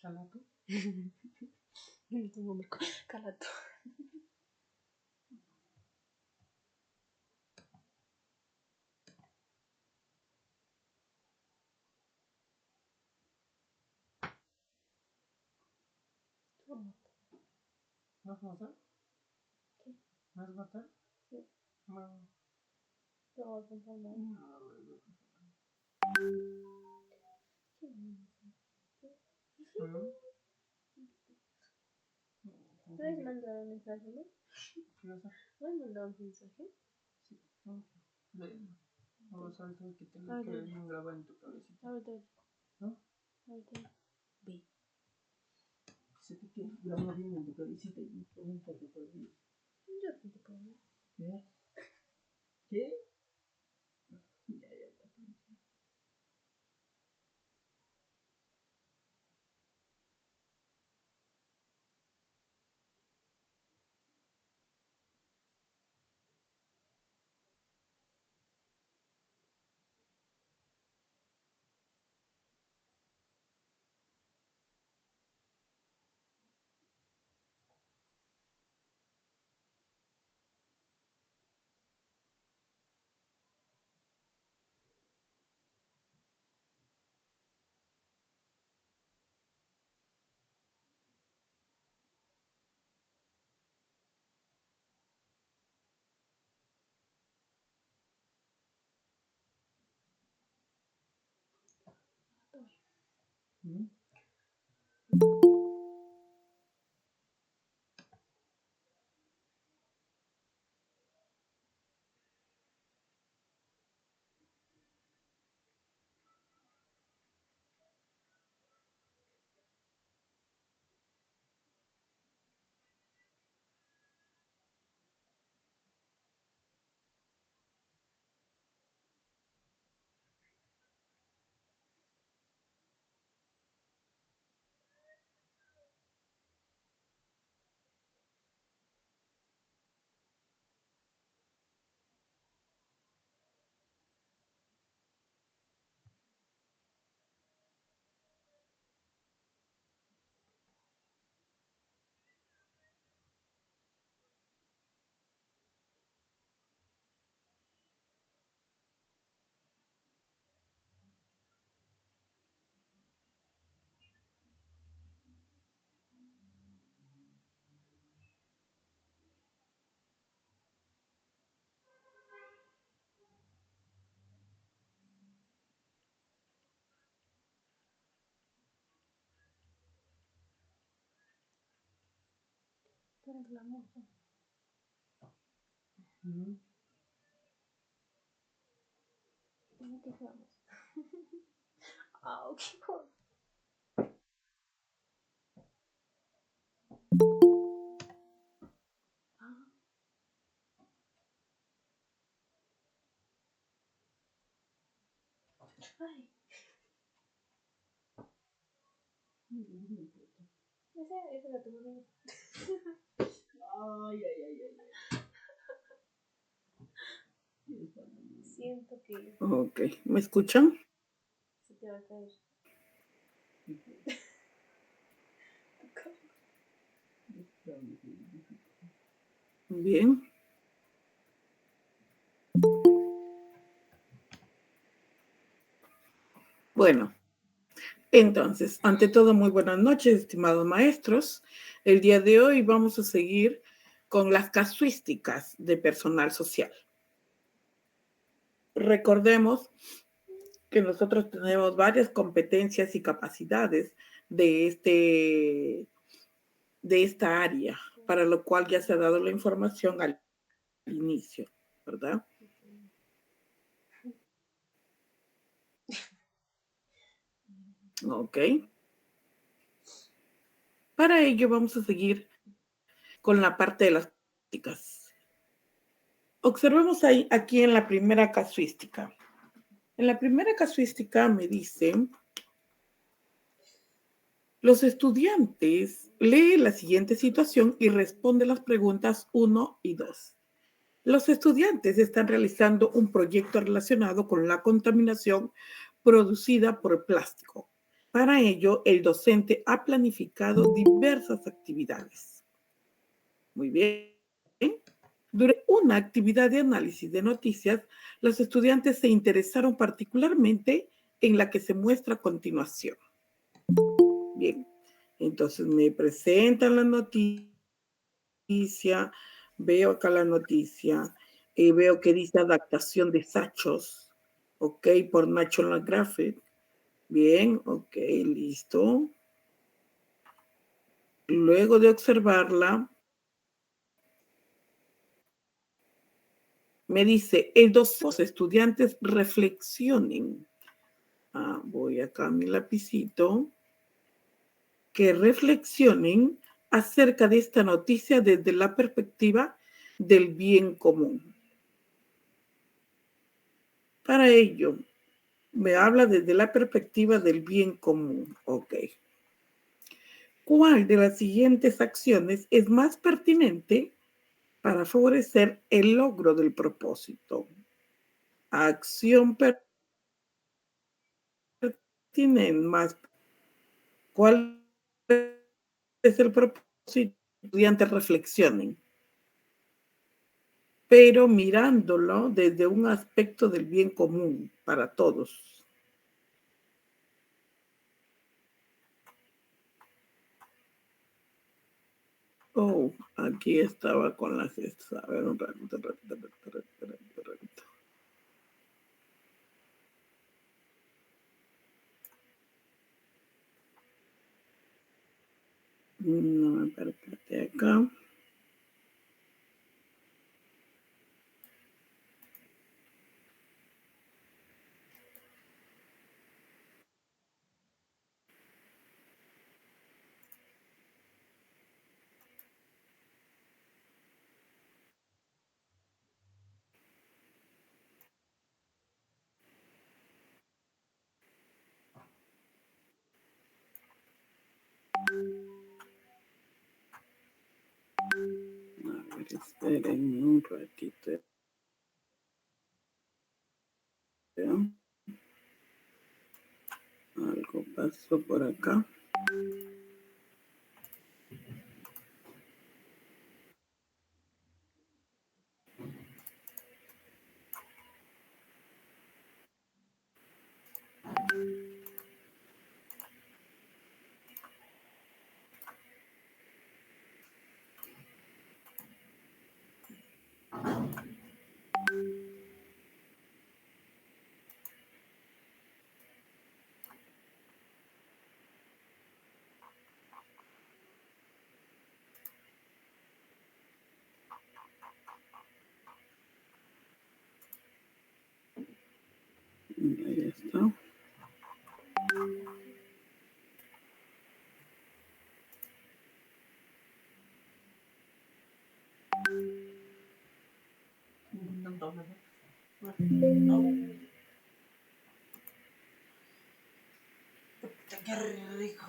Calato. Tu nombre, Calato. ¿Más matar? ¿Qué? ¿Más matar? Sí. No. Te voy a contar más. ¿No has mandado un mensaje, no? ¿Qué pasa? ¿No has mandado un mensaje? Sí. Vamos a ver que tengo Ah, que dale. grabar en tu cabecita. Ahorita. ¿No? Ahorita. Ve. Se te queda grabado bien en tu cabecita y pregúntate por ahí. Yo no te puedo. ¿Qué? ¿Qué? Ya, ya, ya. ¿Mm? Tú eres la musa. ¿Mm? ¿Y qué hacemos? Ah, qué cosa. Ah. Ay. Ese era tu amigo. Ay, ay, ay, ay. Siento que Ok, ¿me escuchan? se te va a caer. Tu cama. Bien. Bueno, Entonces, ante todo, muy buenas noches, estimados maestros. El día de hoy vamos a seguir con las casuísticas de personal social. Recordemos que nosotros tenemos varias competencias y capacidades de esta área, para lo cual ya se ha dado la información al inicio, ¿verdad? Ok. Para ello vamos a seguir con la parte de las casuísticas. Observemos ahí, aquí en la primera casuística. En la primera casuística me dice, los estudiantes leen la siguiente situación y responden las preguntas 1 y 2. Los estudiantes están realizando un proyecto relacionado con la contaminación producida por el plástico. Para ello, el docente ha planificado diversas actividades. Muy bien. Durante una actividad de análisis de noticias, los estudiantes se interesaron particularmente en la que se muestra a continuación. Bien, entonces me presentan la noticia, veo acá la noticia, veo que dice adaptación de Sachos, ok, por National Geographic. Bien, ok, listo. Luego de observarla, me dice, los estudiantes reflexionen. Voy acá a mi lapicito. Que reflexionen acerca de esta noticia desde la perspectiva del bien común. Para ello, me habla desde la perspectiva del bien común. Ok. ¿Cuál de las siguientes acciones es más pertinente para favorecer el logro del propósito? Acción pertinente más. ¿Cuál es el propósito? Estudiantes reflexionen, pero mirándolo desde un aspecto del bien común para todos. Oh, aquí estaba con las estas. A ver, un ratito. No, espérate acá. A ver, espérenme un ratito. Algo pasó por acá. Ahí está. Qué rico.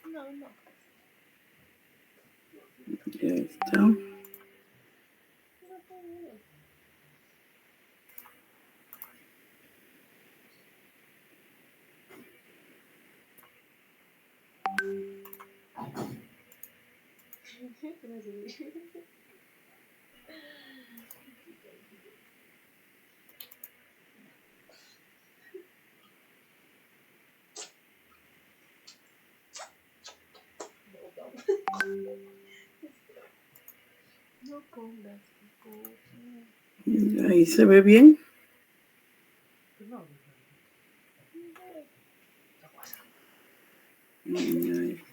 No, no. Ya está. No pongas cosas. Ahí se ve bien. No, Ahí.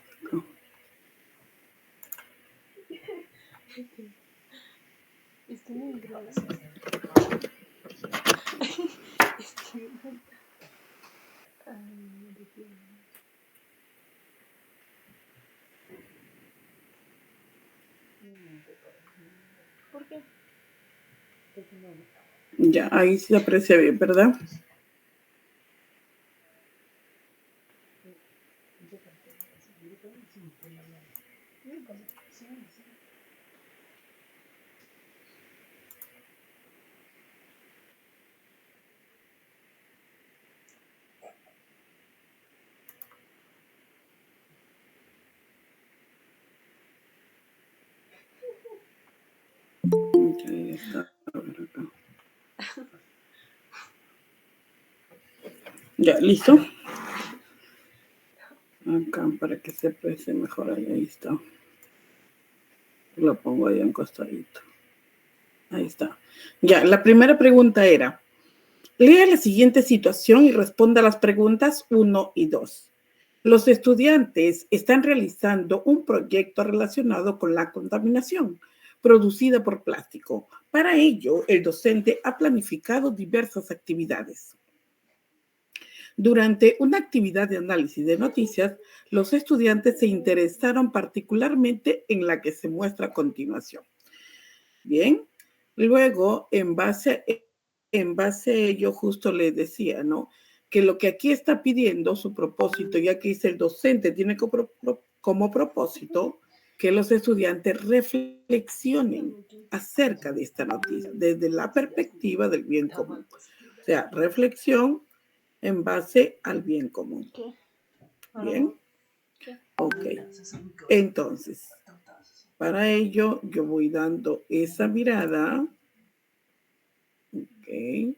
Es que muy grave. Es que me encanta. Ay, no te quiero. ¿Por qué? porque no. Ya, ahí se aprecia bien, ¿verdad? Yo tampoco. Yo también sí me pongo mal. Sí, sí. Ahí está. A ver acá. Ya, ¿listo? Acá para que se aprecie mejor. Ahí está. Lo pongo ahí en costadito. Ahí está. Ya, la primera pregunta era, lea la siguiente situación y responda a las preguntas 1 y 2. Los estudiantes están realizando un proyecto relacionado con la contaminación producida por plástico. Para ello, el docente ha planificado diversas actividades. Durante una actividad de análisis de noticias, los estudiantes se interesaron particularmente en la que se muestra a continuación. Bien, luego, en base a ello, justo les decía, ¿no? Que lo que aquí está pidiendo su propósito, ya que dice el docente tiene como propósito que los estudiantes reflexionen acerca de esta noticia desde la perspectiva del bien común. O sea, reflexión en base al bien común. ¿Qué? ¿Bien? ¿Qué? Ok. Entonces, para ello yo voy dando esa mirada. Ok. Hay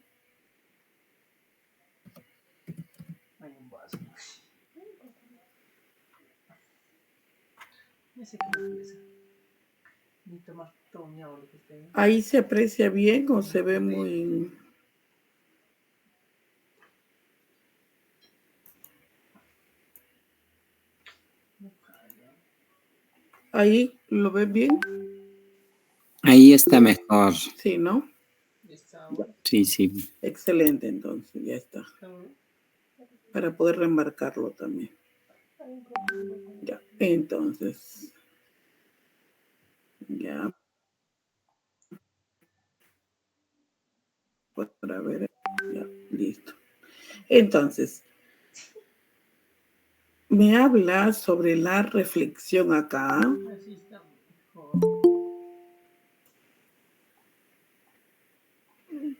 un vaso. Ya sé que no puede ser. Ni tomar todo mi agua lo que esté ahí. Ahí se aprecia bien o se ve muy... Ahí lo ves bien. Ahí está mejor. Sí, ¿no? ¿Está agua? Sí, sí. Excelente, entonces ya está. ¿Está agua? Para poder remarcarlo también. Ya, entonces. Ya. Para ver. Ya, listo. Entonces, me habla sobre la reflexión acá. Así está mejor.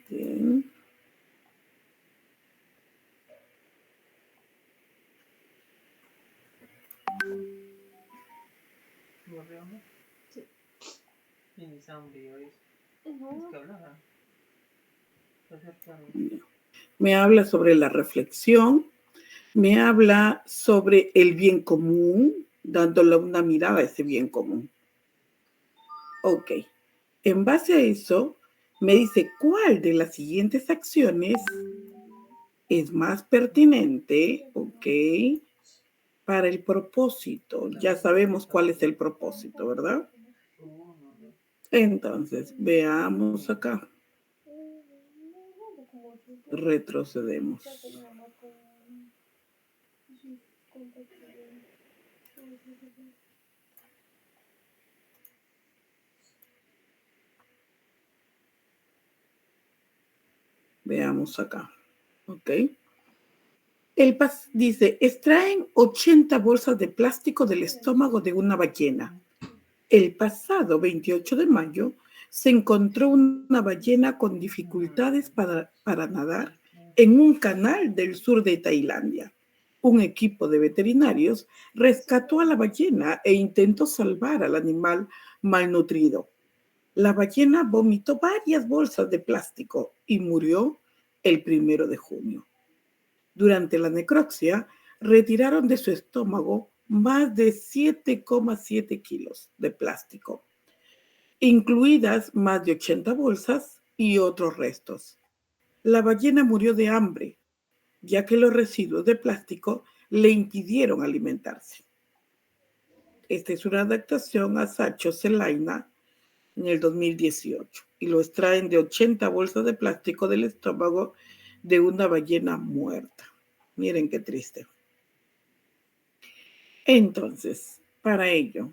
Bien. ¿Lo veo, no? Sí. Tienes hambre hoy. No. Es que hablar. Acercarlo. Me habla sobre la reflexión. Me habla sobre el bien común, dándole una mirada a ese bien común. Ok. En base a eso, me dice cuál de las siguientes acciones es más pertinente, ok, para el propósito. Ya sabemos cuál es el propósito, ¿verdad? Entonces, veamos acá. Retrocedemos. Veamos acá. Ok. Dice, extraen 80 bolsas de plástico del estómago de una ballena. El pasado 28 de mayo se encontró una ballena con dificultades para nadar en un canal del sur de Tailandia. Un equipo de veterinarios rescató a la ballena e intentó salvar al animal malnutrido. La ballena vomitó varias bolsas de plástico y murió el 1 de junio. Durante la necropsia, retiraron de su estómago más de 7,7 kilos de plástico, incluidas más de 80 bolsas y otros restos. La ballena murió de hambre, ya que los residuos de plástico le impidieron alimentarse. Esta es una adaptación a Sacho Celaina en el 2018 y lo extraen de 80 bolsas de plástico del estómago de una ballena muerta. Miren qué triste. Entonces, para ello,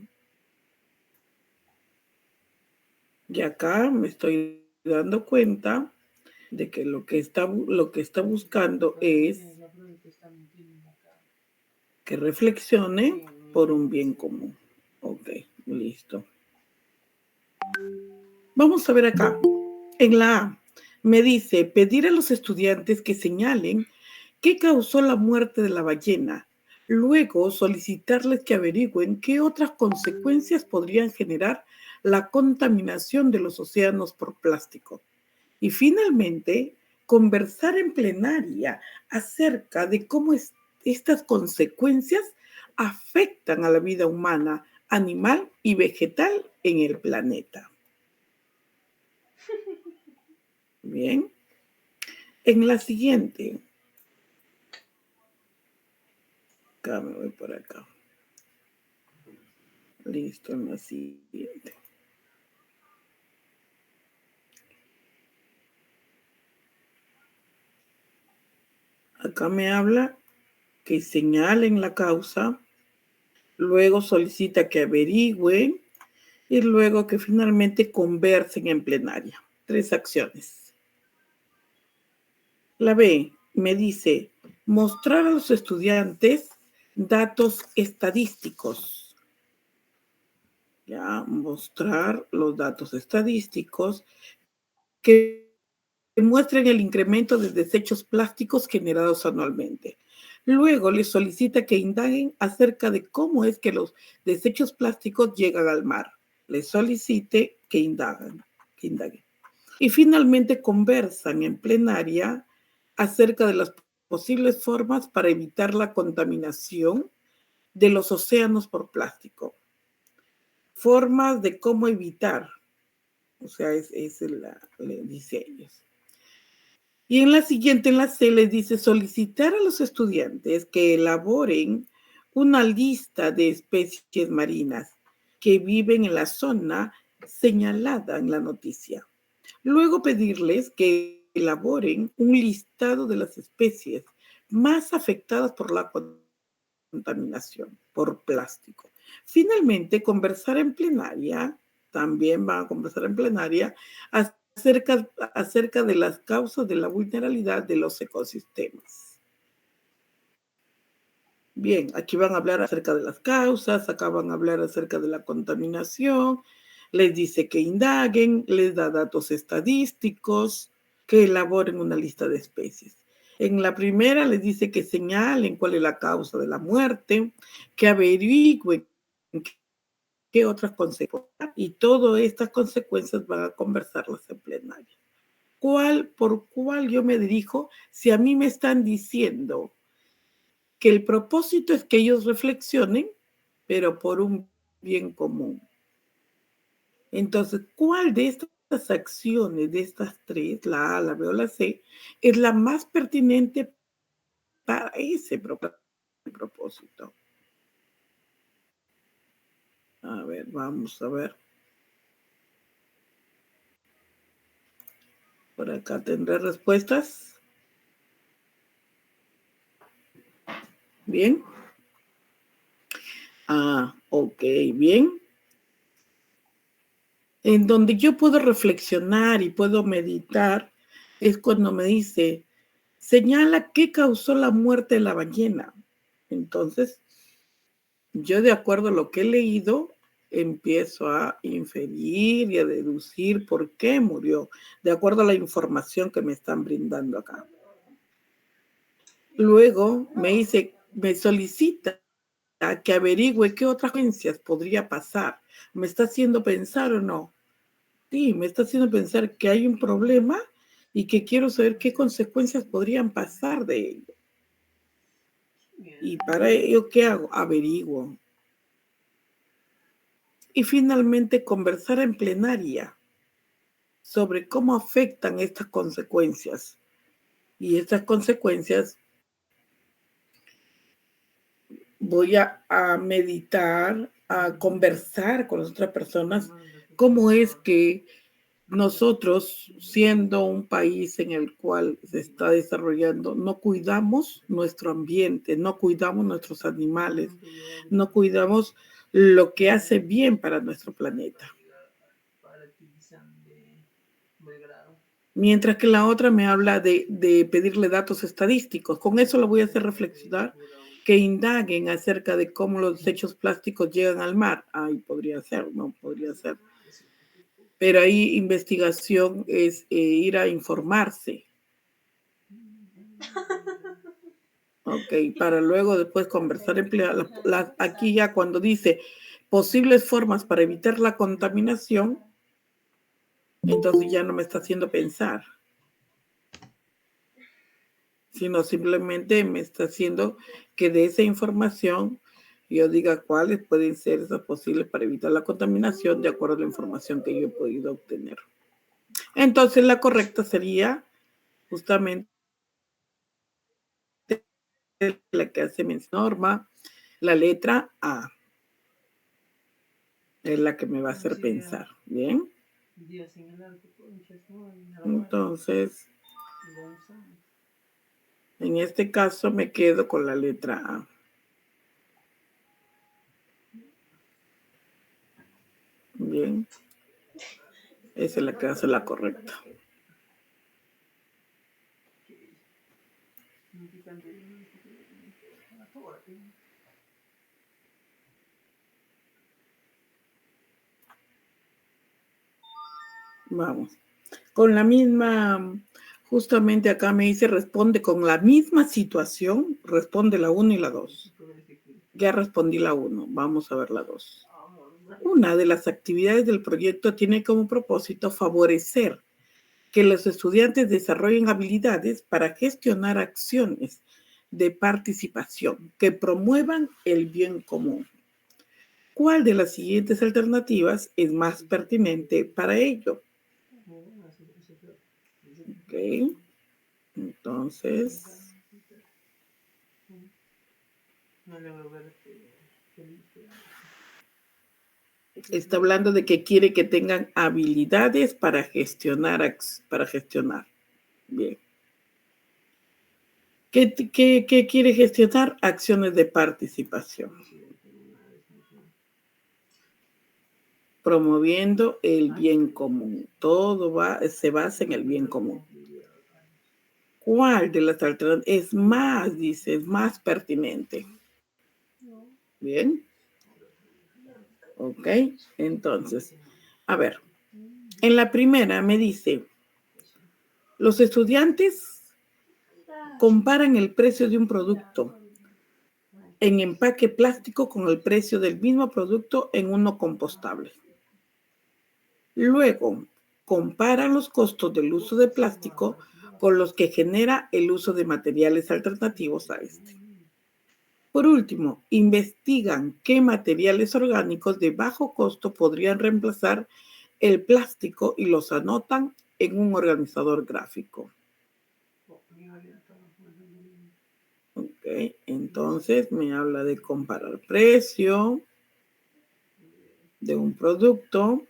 y acá me estoy dando cuenta de que lo que está buscando es que reflexione por un bien común. Ok, listo. Vamos a ver acá. En la A, me dice pedir a los estudiantes que señalen qué causó la muerte de la ballena. Luego, solicitarles que averigüen qué otras consecuencias podrían generar la contaminación de los océanos por plástico. Y finalmente, conversar en plenaria acerca de cómo estas consecuencias afectan a la vida humana, animal y vegetal en el planeta. Bien. En la siguiente. Acá me voy por acá. Listo, en la siguiente. Acá me habla que señalen la causa, luego solicita que averigüen y luego que finalmente conversen en plenaria. 3 acciones. La B me dice mostrar a los estudiantes datos estadísticos. Ya, mostrar los datos estadísticos que muestren el incremento de desechos plásticos generados anualmente. Luego les solicita que indaguen acerca de cómo es que los desechos plásticos llegan al mar. Les solicite que indaguen. Y finalmente conversan en plenaria acerca de las posibles formas para evitar la contaminación de los océanos por plástico. Formas de cómo evitar. O sea, le dice ellos. Y en la siguiente, en la C, les dice solicitar a los estudiantes que elaboren una lista de especies marinas que viven en la zona señalada en la noticia. Luego pedirles que elaboren un listado de las especies más afectadas por la contaminación por plástico. Finalmente, conversar en plenaria, también van a conversar en plenaria, acerca de las causas de la vulnerabilidad de los ecosistemas. Bien, aquí van a hablar acerca de las causas, acá van a hablar acerca de la contaminación, les dice que indaguen, les da datos estadísticos, que elaboren una lista de especies. En la primera les dice que señalen cuál es la causa de la muerte, que averigüen qué otras consecuencias, y todas estas consecuencias van a conversarlas en plenaria. ¿Por cuál yo me dirijo si a mí me están diciendo que el propósito es que ellos reflexionen, pero por un bien común? Entonces, ¿cuál de estas acciones, de estas 3, la A, la B o la C, es la más pertinente para ese propósito? A ver, vamos a ver. Por acá tendré respuestas. Bien. Ok, bien. En donde yo puedo reflexionar y puedo meditar es cuando me dice, señala qué causó la muerte de la ballena. Entonces, yo de acuerdo a lo que he leído, empiezo a inferir y a deducir por qué murió, de acuerdo a la información que me están brindando acá. Luego me dice me solicita que averigüe qué otras consecuencias podría pasar. ¿Me está haciendo pensar o no? Sí, me está haciendo pensar que hay un problema y que quiero saber qué consecuencias podrían pasar de ello. Y para ello, ¿qué hago? Averiguo. Y finalmente, conversar en plenaria sobre cómo afectan estas consecuencias. Y estas consecuencias voy a meditar, a conversar con las otras personas, cómo es que nosotros, siendo un país en el cual se está desarrollando, no cuidamos nuestro ambiente, no cuidamos nuestros animales, no cuidamos lo que hace bien para nuestro planeta. Mientras que la otra me habla de pedirle datos estadísticos. Con eso lo voy a hacer reflexionar, que indaguen acerca de cómo los desechos plásticos llegan al mar. Ay, podría ser, no podría ser. Pero ahí investigación es ir a informarse. Ok, para luego después conversar. Aquí ya cuando dice posibles formas para evitar la contaminación, entonces ya no me está haciendo pensar, sino simplemente me está haciendo que de esa información yo diga cuáles pueden ser esas posibles para evitar la contaminación de acuerdo a la información que yo he podido obtener. Entonces la correcta sería justamente la que hace mención Norma, la letra A. Es la que me va a hacer pensar. ¿Bien? Entonces, en este caso me quedo con la letra A. Bien. Esa es la que hace la correcta. Vamos. Con la misma, justamente acá me dice, responde con la misma situación, responde la 1 y la 2. Ya respondí la 1, vamos a ver la 2. Una de las actividades del proyecto tiene como propósito favorecer que los estudiantes desarrollen habilidades para gestionar acciones de participación que promuevan el bien común. ¿Cuál de las siguientes alternativas es más pertinente para ello? Ok, entonces está hablando de que quiere que tengan habilidades para gestionar. Bien. ¿Qué quiere gestionar? Acciones de participación. Promoviendo el bien común. Todo se basa en el bien común. ¿Cuál de las alternativas es más, dice, es más pertinente? Bien. Ok, entonces, a ver, en la primera me dice, los estudiantes comparan el precio de un producto en empaque plástico con el precio del mismo producto en uno compostable. Luego, comparan los costos del uso de plástico con los que genera el uso de materiales alternativos a este. Por último, investigan qué materiales orgánicos de bajo costo podrían reemplazar el plástico y los anotan en un organizador gráfico. Ok, entonces me habla de comparar precio de un producto.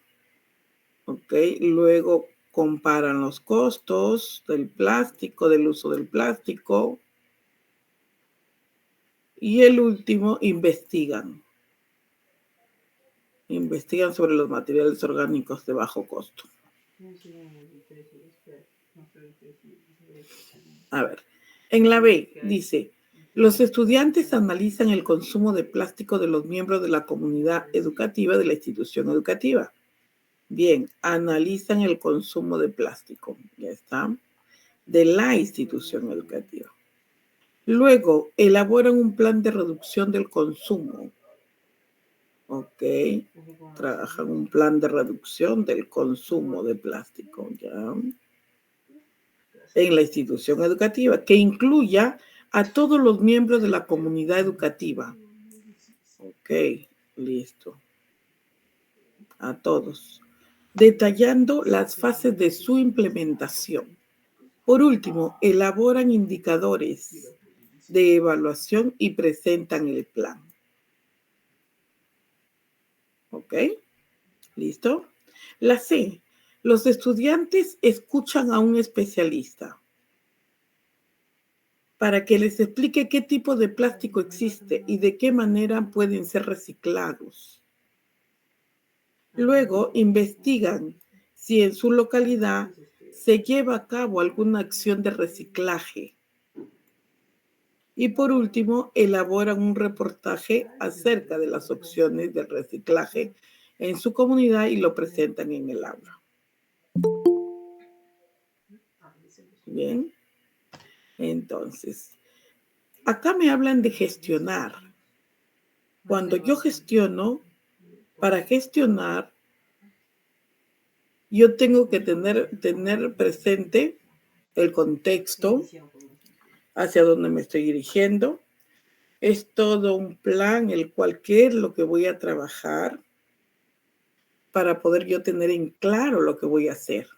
Ok, luego comparan los costos del plástico, del uso del plástico. Y el último, investigan sobre los materiales orgánicos de bajo costo. A ver, en la B dice, los estudiantes analizan el consumo de plástico de los miembros de la comunidad educativa de la institución educativa. Bien, analizan el consumo de plástico, ya está, de la institución educativa. Luego, elaboran un plan de reducción del consumo. Ok. Trabajan un plan de reducción del consumo de plástico, ¿ya? En la institución educativa, que incluya a todos los miembros de la comunidad educativa. Ok, listo. A todos. Detallando las fases de su implementación. Por último, elaboran indicadores de evaluación y presentan el plan. ¿Ok? ¿Listo? La C. Los estudiantes escuchan a un especialista para que les explique qué tipo de plástico existe y de qué manera pueden ser reciclados. Luego, investigan si en su localidad se lleva a cabo alguna acción de reciclaje. Y por último, elaboran un reportaje acerca de las opciones del reciclaje en su comunidad y lo presentan en el aula. Bien, entonces, acá me hablan de gestionar. Cuando yo gestiono, para gestionar, yo tengo que tener presente el contexto hacia donde me estoy dirigiendo. Es todo un plan el cual qué es lo que voy a trabajar para poder yo tener en claro lo que voy a hacer.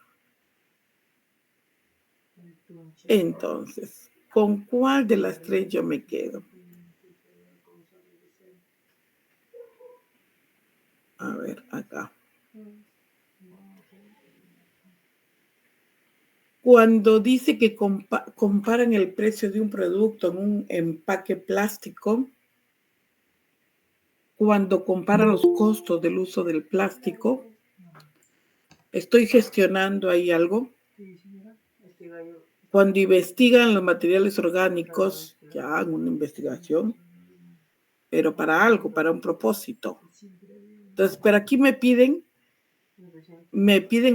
Entonces, ¿con cuál de las tres yo me quedo? A ver, acá. Cuando dice que comparan el precio de un producto en un empaque plástico, cuando compara los costos del uso del plástico, estoy gestionando ahí algo. Cuando investigan los materiales orgánicos, ya hago una investigación, pero para algo, para un propósito. Entonces, pero aquí me piden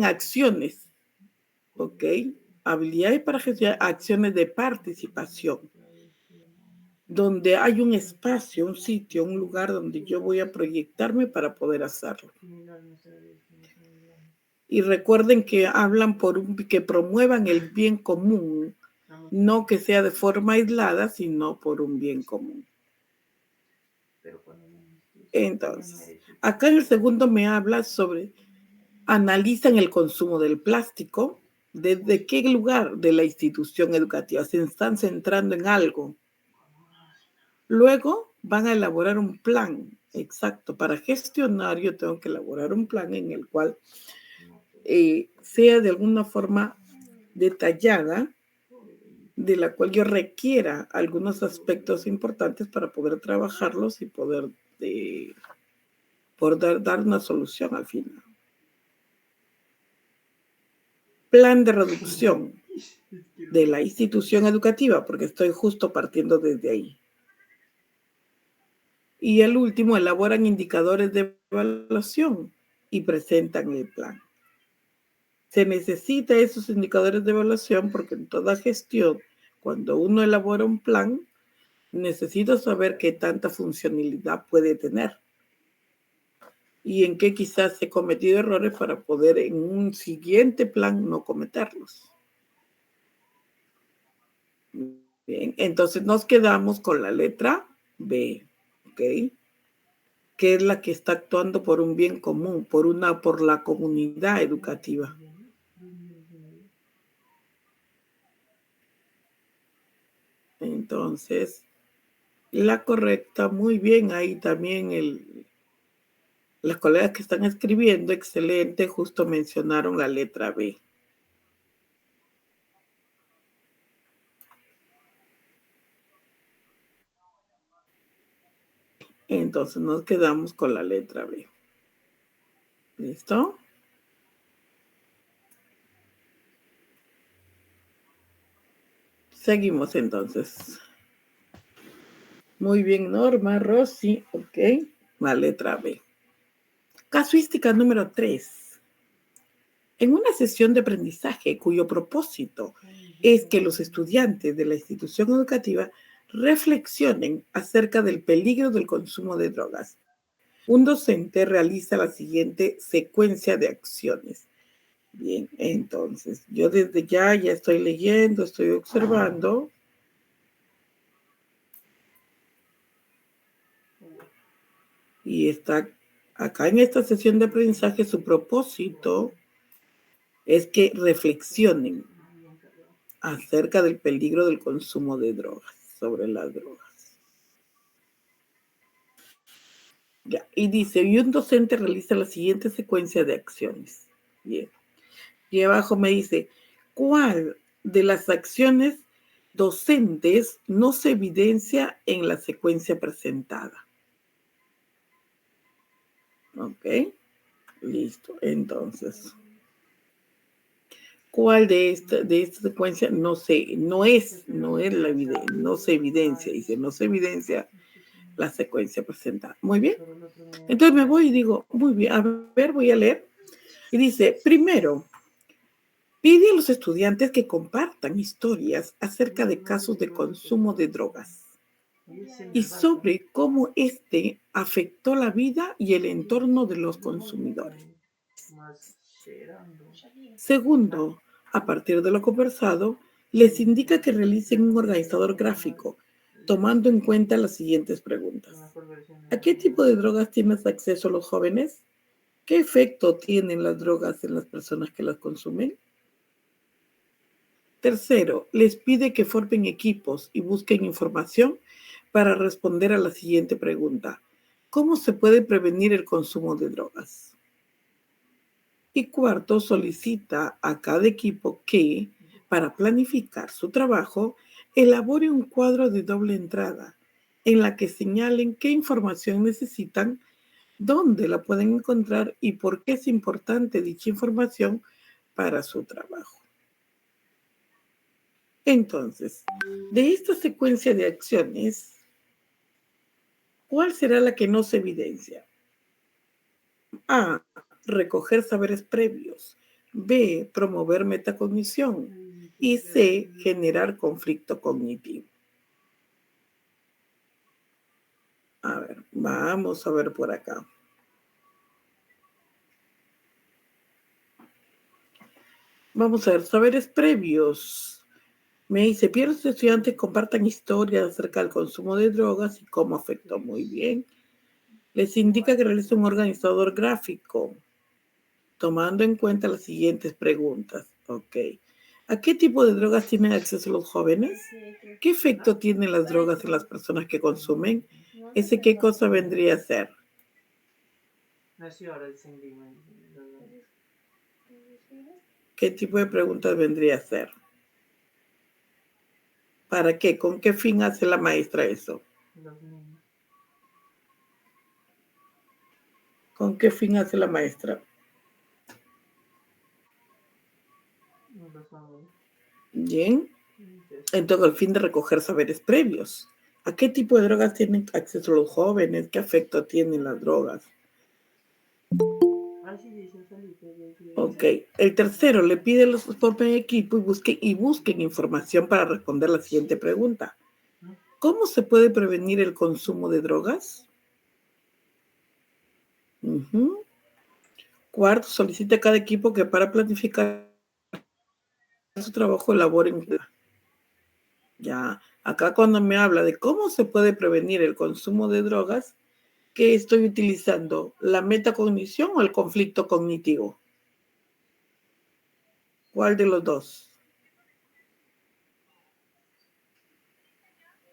acciones, ¿ok? Habilidades para gestionar acciones de participación, donde hay un espacio, un sitio, un lugar donde yo voy a proyectarme para poder hacerlo. Y recuerden que hablan que promuevan el bien común, no que sea de forma aislada, sino por un bien común. Entonces, acá en el segundo me habla sobre, analizan el consumo del plástico, desde qué lugar de la institución educativa se están centrando en algo. Luego van a elaborar un plan, exacto, para gestionar yo tengo que elaborar un plan en el cual sea de alguna forma detallada, de la cual yo requiera algunos aspectos importantes para poder trabajarlos y poder dar una solución al final. Plan de reducción de la institución educativa, porque estoy justo partiendo desde ahí. Y el último, elaboran indicadores de evaluación y presentan el plan. Se necesita esos indicadores de evaluación porque en toda gestión, cuando uno elabora un plan, necesito saber qué tanta funcionalidad puede tener y en qué quizás he cometido errores para poder en un siguiente plan no cometerlos. Bien, entonces nos quedamos con la letra B, ¿ok? Que es la que está actuando por un bien común, por la comunidad educativa. Entonces, la correcta, muy bien, ahí también las colegas que están escribiendo, excelente, justo mencionaron la letra B. Entonces nos quedamos con la letra B. ¿Listo? Seguimos entonces. Muy bien, Norma, Rosy, ok. La letra B. Casuística número 3. En una sesión de aprendizaje cuyo propósito es que los estudiantes de la institución educativa Reflexionen acerca del peligro del consumo de drogas. Un docente realiza la siguiente secuencia de acciones. Bien, entonces, yo desde ya estoy leyendo, estoy observando. Y está acá en esta sesión de aprendizaje, su propósito es que reflexionen acerca del peligro del consumo de drogas, sobre las drogas. Ya, y dice, y un docente realiza la siguiente secuencia de acciones. Bien. Y abajo me dice, ¿cuál de las acciones docentes no se evidencia en la secuencia presentada? Ok, listo. Entonces, ¿cuál de esta secuencia no se evidencia? Dice, no se evidencia la secuencia presentada. Muy bien. Entonces me voy y digo, muy bien, a ver, voy a leer. Y dice, primero, pide a los estudiantes que compartan historias acerca de casos de consumo de drogas y sobre cómo este afectó la vida y el entorno de los consumidores. Segundo, a partir de lo conversado, les indica que realicen un organizador gráfico, tomando en cuenta las siguientes preguntas. ¿A qué tipo de drogas tienen acceso los jóvenes? ¿Qué efecto tienen las drogas en las personas que las consumen? Tercero, les pide que formen equipos y busquen información para responder a la siguiente pregunta. ¿Cómo se puede prevenir el consumo de drogas? Y cuarto, solicita a cada equipo que, para planificar su trabajo, elabore un cuadro de doble entrada en la que señalen qué información necesitan, dónde la pueden encontrar y por qué es importante dicha información para su trabajo. Entonces, de esta secuencia de acciones, ¿cuál será la que no se evidencia? A, recoger saberes previos. B, promover metacognición. Y C, generar conflicto cognitivo. A ver, vamos a ver por acá. Vamos a ver, saberes previos. Me dice, pide a los estudiantes compartan historias acerca del consumo de drogas y cómo afectó. Muy bien. Les indica que realice un organizador gráfico, tomando en cuenta las siguientes preguntas. Ok. ¿A qué tipo de drogas tienen acceso los jóvenes? ¿Qué efecto tienen las drogas en las personas que consumen? ¿Ese qué cosa vendría a ser? ¿Qué tipo de preguntas vendría a ser? ¿Para qué? ¿Con qué fin hace la maestra eso? ¿Con qué fin hace la maestra? Bien. Entonces, al fin de recoger saberes previos. ¿A qué tipo de drogas tienen acceso los jóvenes? ¿Qué efecto tienen las drogas? Ok. El tercero, le pide a los formen equipo y busquen información para responder la siguiente pregunta. ¿Cómo se puede prevenir el consumo de drogas? Cuarto, solicita a cada equipo que para planificar su trabajo elaboren. Ya, acá cuando me habla de cómo se puede prevenir el consumo de drogas, ¿qué estoy utilizando? ¿La metacognición o el conflicto cognitivo? ¿Cuál de los dos?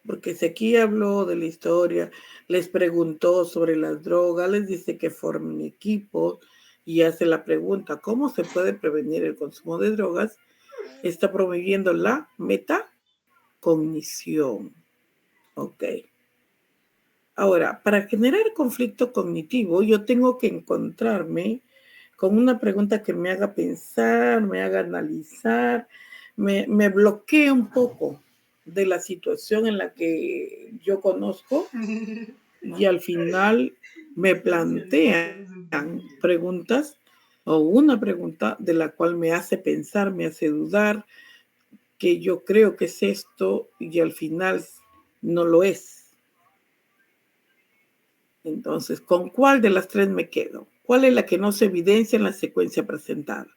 Porque si aquí habló de la historia, les preguntó sobre las drogas, les dice que formen equipo y hace la pregunta, ¿cómo se puede prevenir el consumo de drogas? Está promoviendo la metacognición. Ok. Ahora, para generar conflicto cognitivo, yo tengo que encontrarme con una pregunta que me haga pensar, me haga analizar, me bloquee un poco de la situación en la que yo conozco y al final me plantean preguntas o una pregunta de la cual me hace pensar, me hace dudar, que yo creo que es esto y al final No lo es. Entonces, ¿con cuál de las tres me quedo? ¿Cuál es la que no se evidencia en la secuencia presentada?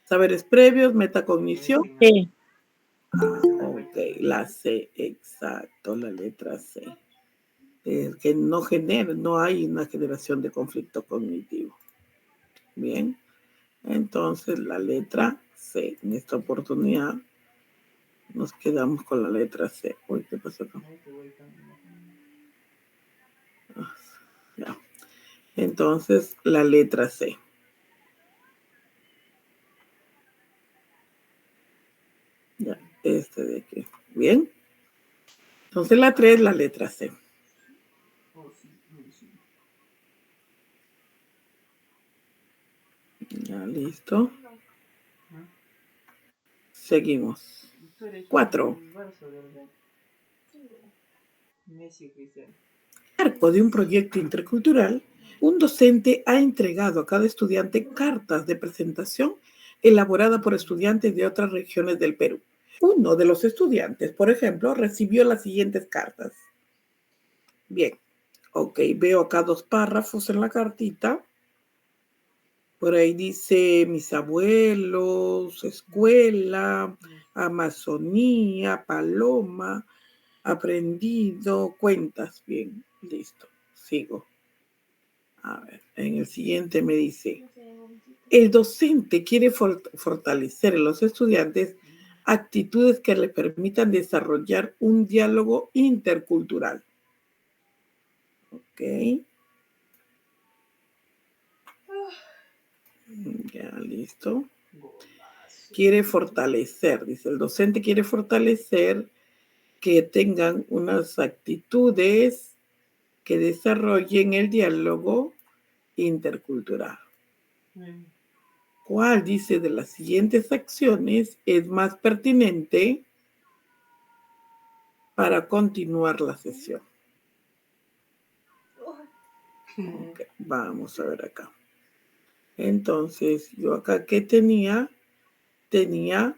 Saberes previos, metacognición. Sí. Ok, la C, exacto, la letra C. Que no hay una generación de conflicto cognitivo. Bien, entonces la letra C. En esta oportunidad nos quedamos con la letra C. Uy, ¿qué pasó acá? Ya. Entonces, la letra C. Ya, este de aquí. Bien. Entonces, la 3, la letra C. Ya, listo. Seguimos. 4. Marco de un proyecto intercultural, un docente ha entregado a cada estudiante cartas de presentación elaboradas por estudiantes de otras regiones del Perú. Uno de los estudiantes, por ejemplo, recibió las siguientes cartas. Bien, ok, veo acá 2 párrafos en la cartita. Por ahí dice mis abuelos, escuela, Amazonía, Paloma, aprendido, cuentas. Bien, listo, sigo. A ver, en el siguiente me dice, el docente quiere fortalecer en los estudiantes actitudes que le permitan desarrollar un diálogo intercultural. Ok. Ya, listo. Quiere fortalecer, dice, el docente quiere fortalecer que tengan unas actitudes que desarrollen el diálogo intercultural. ¿Cuál, dice, de las siguientes acciones es más pertinente para continuar la sesión? Okay, vamos a ver acá. Entonces, yo acá, ¿qué tenía? Tenía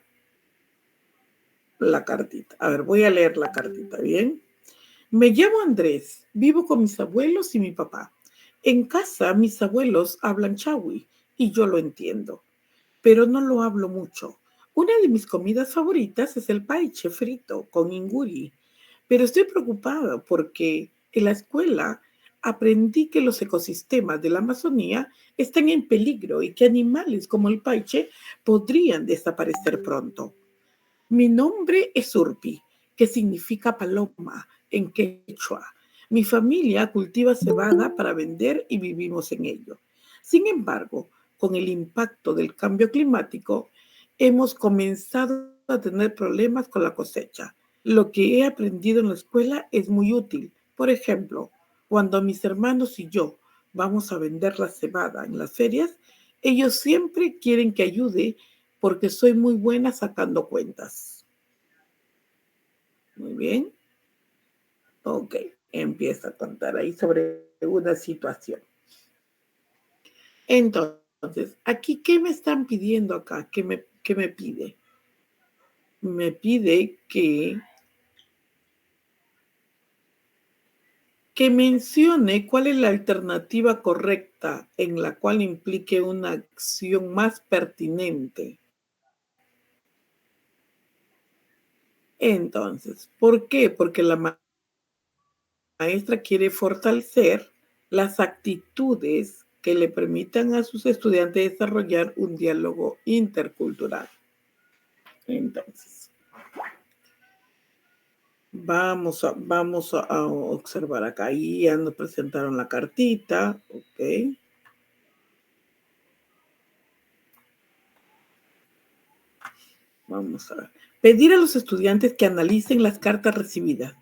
la cartita. A ver, voy a leer la cartita, ¿bien? Me llamo Andrés, vivo con mis abuelos y mi papá. En casa, mis abuelos hablan chawi y yo lo entiendo, pero no lo hablo mucho. Una de mis comidas favoritas es el paiche frito con inguri, pero estoy preocupada porque en la escuela aprendí que los ecosistemas de la Amazonía están en peligro y que animales como el paiche podrían desaparecer pronto. Mi nombre es Urpi, que significa paloma en quechua. Mi familia cultiva cebada para vender y vivimos en ello. Sin embargo, con el impacto del cambio climático, hemos comenzado a tener problemas con la cosecha. Lo que he aprendido en la escuela es muy útil. Por ejemplo, cuando mis hermanos y yo vamos a vender la cebada en las ferias, ellos siempre quieren que ayude porque soy muy buena sacando cuentas. Muy bien. Ok, empieza a contar ahí sobre una situación. Entonces, aquí, ¿qué me están pidiendo acá? ¿Qué me pide? Me pide que mencione cuál es la alternativa correcta en la cual implique una acción más pertinente. Entonces, ¿por qué? Porque la maestra quiere fortalecer las actitudes que le permitan a sus estudiantes desarrollar un diálogo intercultural. Entonces, vamos a observar acá. Ahí ya nos presentaron la cartita, ok. Vamos a ver. Pedir a los estudiantes que analicen las cartas recibidas,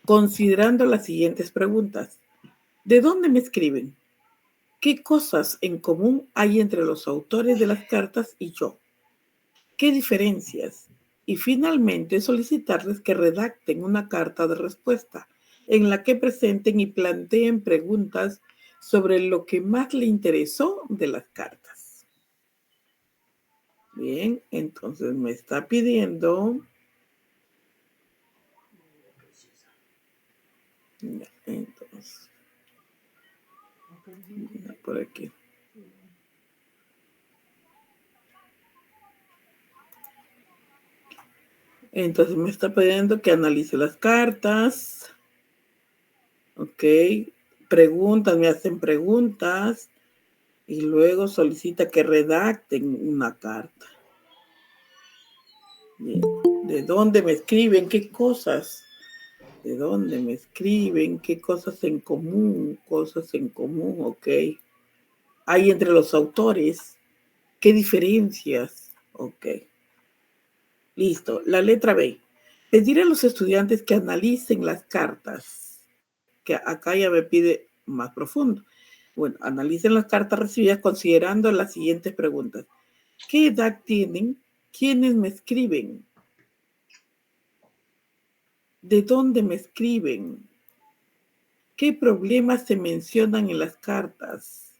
considerando las siguientes preguntas. ¿De dónde me escriben? ¿Qué cosas en común hay entre los autores de las cartas y yo? ¿Qué diferencias? Y finalmente solicitarles que redacten una carta de respuesta en la que presenten y planteen preguntas sobre lo que más le interesó de las cartas. Bien, entonces me está pidiendo Ya, entonces, ya, por aquí. Entonces me está pidiendo que analice las cartas. Ok. Preguntas, me hacen preguntas. Y luego solicita que redacten una carta. Bien. ¿De dónde me escriben? ¿Qué cosas? ¿De dónde me escriben? ¿Qué cosas en común? Cosas en común, ok. Hay entre los autores. ¿Qué diferencias? Ok. Listo. La letra B. Pedir a los estudiantes que analicen las cartas. Que acá ya me pide más profundo. Bueno, analicen las cartas recibidas considerando las siguientes preguntas. ¿Qué edad tienen? ¿Quiénes me escriben? ¿De dónde me escriben? ¿Qué problemas se mencionan en las cartas?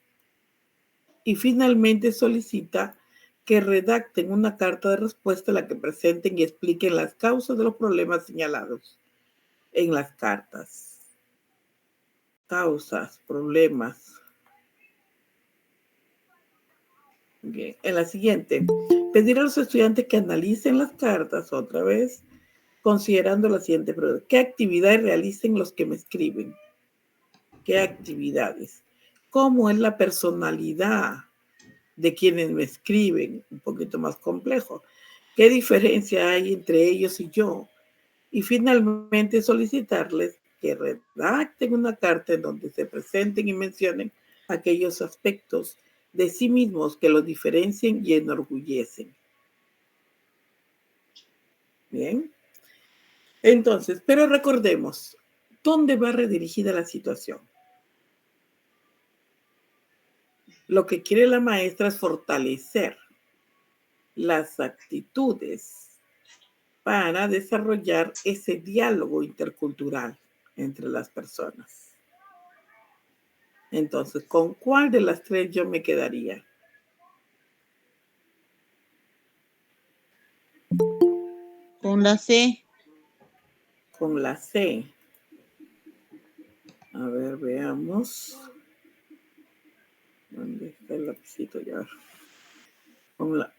Y finalmente solicita que redacten una carta de respuesta en la que presenten y expliquen las causas de los problemas señalados en las cartas. Causas, problemas. Bien. En la siguiente, pedir a los estudiantes que analicen las cartas otra vez, considerando la siguiente pregunta. ¿Qué actividades realicen los que me escriben? ¿Qué actividades? ¿Cómo es la personalidad de quienes me escriben? Un poquito más complejo. ¿Qué diferencia hay entre ellos y yo? Y finalmente solicitarles que redacten una carta en donde se presenten y mencionen aquellos aspectos de sí mismos que los diferencien y enorgullecen. Bien. Entonces, pero recordemos, ¿dónde va redirigida la situación? Lo que quiere la maestra es fortalecer las actitudes para desarrollar ese diálogo intercultural entre las personas. Entonces, ¿con cuál de las tres yo me quedaría? Con la C. Con la C. A ver, veamos. ¿Dónde está el lapicito ya? Con la...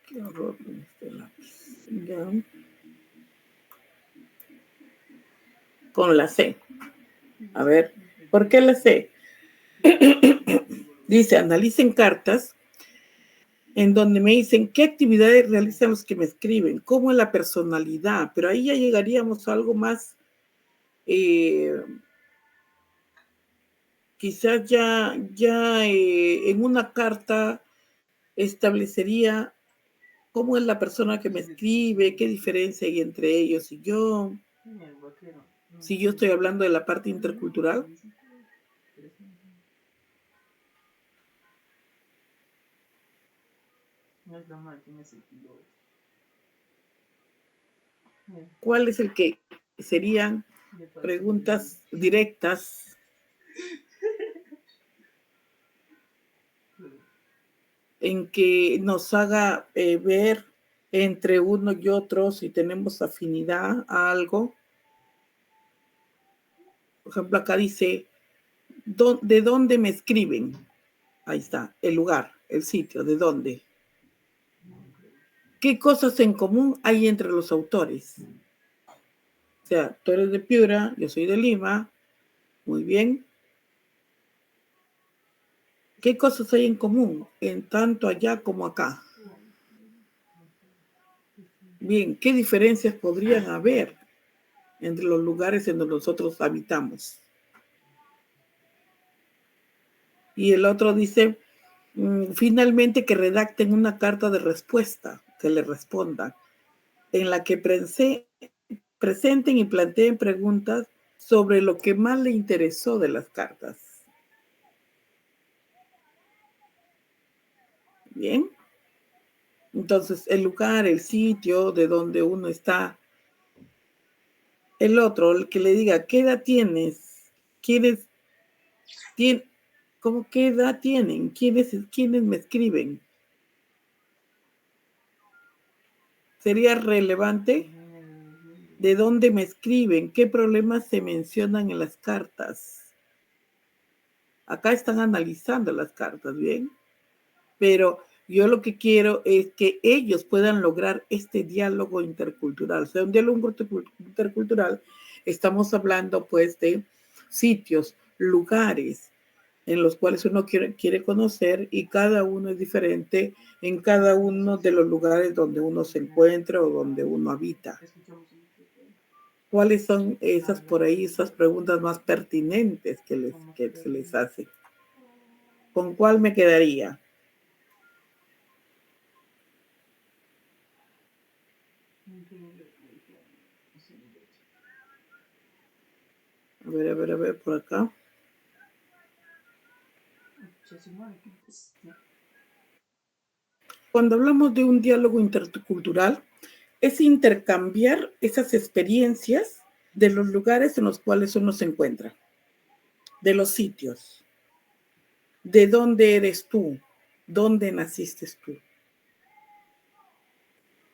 Qué horror con este lápiz. Ya. Con la C. A ver, ¿por qué la C? Dice, analicen cartas en donde me dicen qué actividades realizan los que me escriben, cómo es la personalidad, pero ahí ya llegaríamos a algo más, quizás ya en una carta establecería cómo es la persona que me escribe, qué diferencia hay entre ellos y yo. Si yo estoy hablando de la parte intercultural. ¿Cuál es el que serían preguntas directas en que nos haga ver entre uno y otro si tenemos afinidad a algo? Por ejemplo, acá dice, ¿de dónde me escriben? Ahí está, el lugar, el sitio, ¿de dónde? ¿Qué cosas en común hay entre los autores? O sea, tú eres de Piura, yo soy de Lima, muy bien. ¿Qué cosas hay en común en tanto allá como acá? Bien, ¿qué diferencias podrían haber entre los lugares en donde nosotros habitamos? Y el otro dice, finalmente que redacten una carta de respuesta, que le respondan, en la que presenten y planteen preguntas sobre lo que más le interesó de las cartas. Bien. Entonces, el lugar, el sitio de donde uno está. El otro, el que le diga, ¿qué edad tienes? ¿Quiénes tienen? ¿Cómo qué edad tienen? ¿Quiénes me escriben? ¿Sería relevante? ¿De dónde me escriben? ¿Qué problemas se mencionan en las cartas? Acá están analizando las cartas, ¿bien? Pero yo lo que quiero es que ellos puedan lograr este diálogo intercultural. O sea, un diálogo intercultural, estamos hablando pues de sitios, lugares en los cuales uno quiere conocer, y cada uno es diferente en cada uno de los lugares donde uno se encuentra o donde uno habita. ¿Cuáles son esas por ahí, esas preguntas más pertinentes que se les hace? ¿Con cuál me quedaría? A ver, por acá. Cuando hablamos de un diálogo intercultural, es intercambiar esas experiencias de los lugares en los cuales uno se encuentra, de los sitios, de dónde eres tú, dónde naciste tú,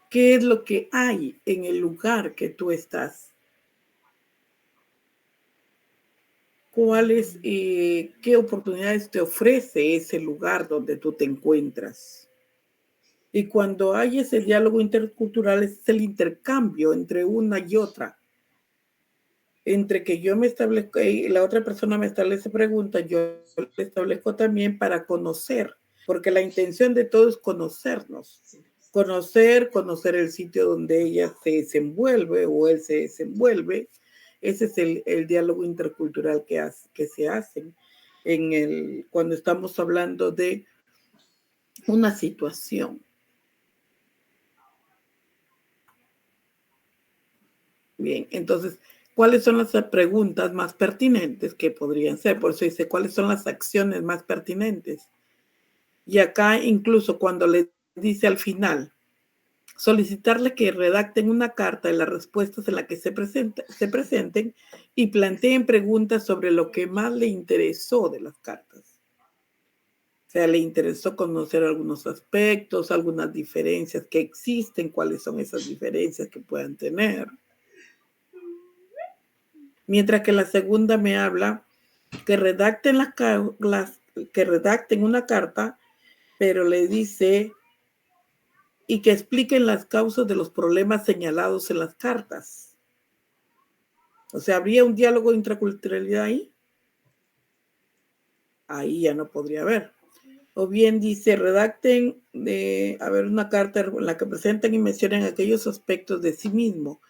qué es lo que hay en el lugar que tú estás, cuáles, qué oportunidades te ofrece ese lugar donde tú te encuentras. Y cuando hay ese diálogo intercultural, es el intercambio entre una y otra. Entre que yo me establezco y la otra persona me establece preguntas, yo le establezco también para conocer, porque la intención de todo es conocernos. Conocer el sitio donde ella se desenvuelve o él se desenvuelve. Ese es el diálogo intercultural que se hace cuando estamos hablando de una situación. Bien, entonces, ¿cuáles son las preguntas más pertinentes que podrían ser? Por eso dice, ¿cuáles son las acciones más pertinentes? Y acá incluso cuando le dice al final, solicitarle que redacten una carta de las respuestas en la que se presenten y planteen preguntas sobre lo que más le interesó de las cartas. O sea, le interesó conocer algunos aspectos, algunas diferencias que existen, cuáles son esas diferencias que puedan tener. Mientras que la segunda me habla que redacten que redacten una carta, pero le dice y que expliquen las causas de los problemas señalados en las cartas. O sea, ¿habría un diálogo de intraculturalidad ahí? Ahí ya no podría haber. O bien dice, redacten una carta en la que presenten y mencionen aquellos aspectos de sí mismo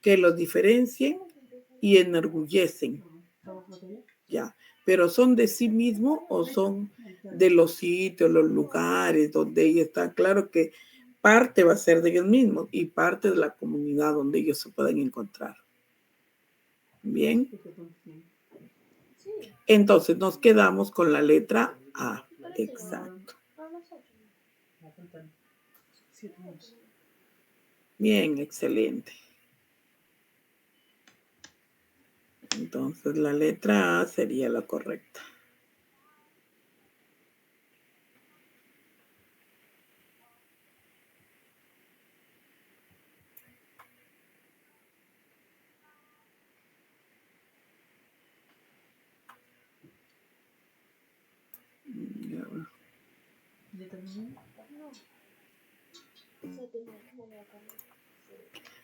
que los diferencien y enorgullecen. Ya, pero ¿son de sí mismo o son de los sitios, los lugares donde ellos están? Claro que parte va a ser de ellos mismos y parte de la comunidad donde ellos se pueden encontrar. Bien. Entonces nos quedamos con la letra A. Exacto. Bien, excelente. Entonces la letra A sería la correcta.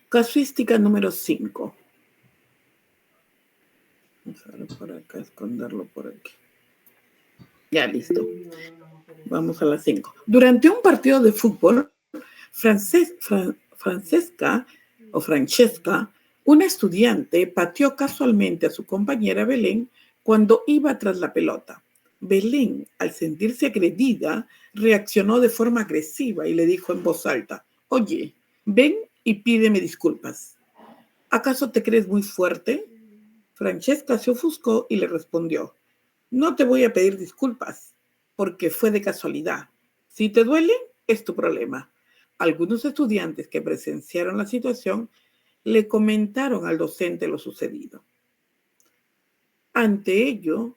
Casuística número 5. Vamos a ver por acá, esconderlo por aquí. Ya, listo. Vamos a las 5. Durante un partido de fútbol, Francesca, una estudiante, pateó casualmente a su compañera Belén cuando iba tras la pelota. Belén, al sentirse agredida, reaccionó de forma agresiva y le dijo en voz alta: «Oye, ven y pídeme disculpas. ¿Acaso te crees muy fuerte?». Francesca se ofuscó y le respondió: «No te voy a pedir disculpas, porque fue de casualidad. Si te duele, es tu problema». Algunos estudiantes que presenciaron la situación le comentaron al docente lo sucedido. Ante ello,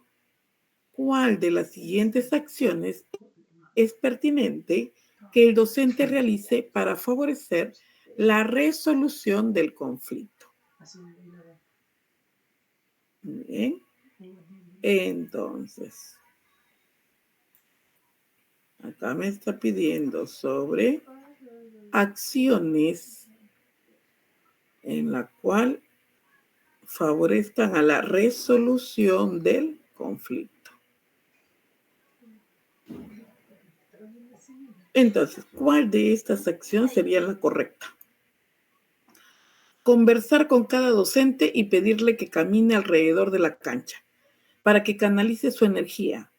¿cuál de las siguientes acciones es pertinente que el docente realice para favorecer la resolución del conflicto? Así me iba Bien. a Entonces, acá me está pidiendo sobre acciones en la cual favorezcan a la resolución del conflicto. Entonces, ¿cuál de estas acciones sería la correcta? Conversar con cada docente y pedirle que camine alrededor de la cancha para que canalice su energía.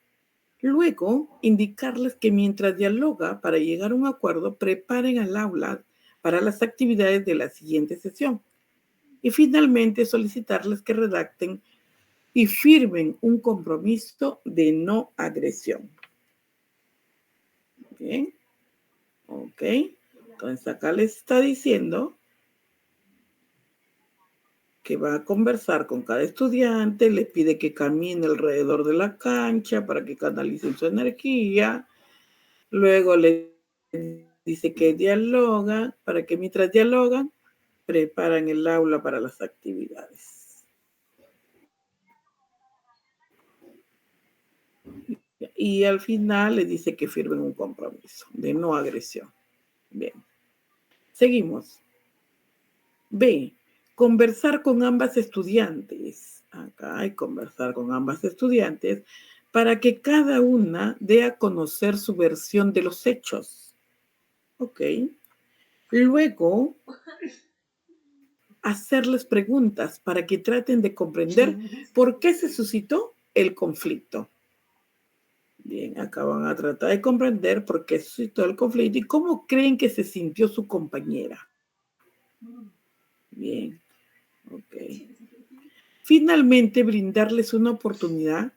Luego, indicarles que mientras dialoga para llegar a un acuerdo, preparen al aula para las actividades de la siguiente sesión. Y finalmente, solicitarles que redacten y firmen un compromiso de no agresión. Bien, ok. Entonces acá les está diciendo que va a conversar con cada estudiante, le pide que camine alrededor de la cancha para que canalicen su energía. Luego le dice que dialogan, para que mientras dialogan, preparan el aula para las actividades. Y al final le dice que firmen un compromiso de no agresión. Bien. Seguimos. B. Conversar con ambas estudiantes. Acá hay conversar con ambas estudiantes para que cada una dé a conocer su versión de los hechos. Ok. Luego, hacerles preguntas para que traten de comprender por qué se suscitó el conflicto. Bien, acá van a tratar de comprender por qué se suscitó el conflicto y cómo creen que se sintió su compañera. Bien, ok. Finalmente, brindarles una oportunidad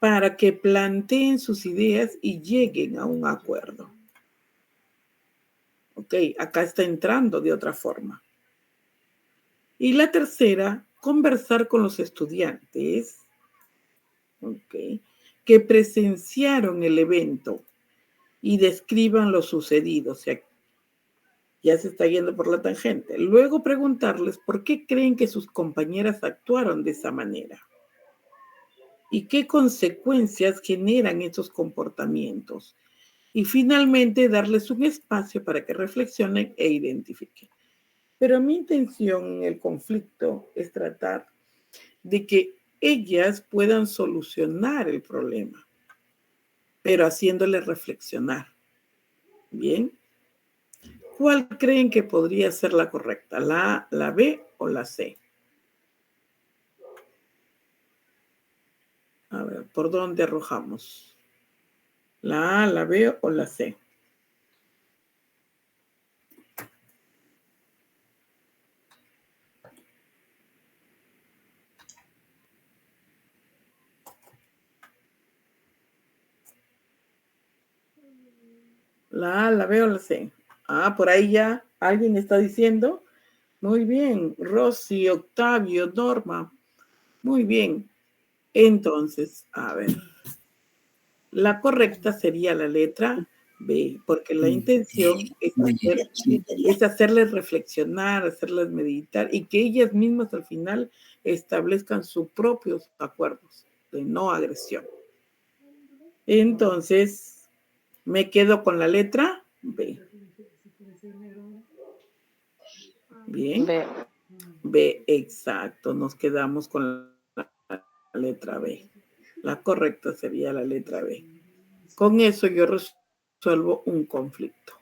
para que planteen sus ideas y lleguen a un acuerdo. Ok, acá está entrando de otra forma. Y la tercera, conversar con los estudiantes, ok, que presenciaron el evento y describan lo sucedido. O sea, ya se está yendo por la tangente. Luego preguntarles por qué creen que sus compañeras actuaron de esa manera y qué consecuencias generan estos comportamientos. Y finalmente darles un espacio para que reflexionen e identifiquen. Pero mi intención en el conflicto es tratar de que ellas puedan solucionar el problema, pero haciéndoles reflexionar. Bien. ¿Cuál creen que podría ser la correcta? ¿La A, la B o la C? A ver, ¿por dónde arrojamos? ¿La A, la B o la C? ¿La A, la B o la C? Ah, por ahí ya alguien está diciendo. Muy bien, Rosy, Octavio, Norma. Muy bien. Entonces, a ver. La correcta sería la letra B, porque la intención es hacerles reflexionar, hacerles meditar y que ellas mismas al final establezcan sus propios acuerdos de no agresión. Entonces, me quedo con la letra B. Bien. B. B, exacto. Nos quedamos con la letra B. La correcta sería la letra B. Con eso yo resuelvo un conflicto.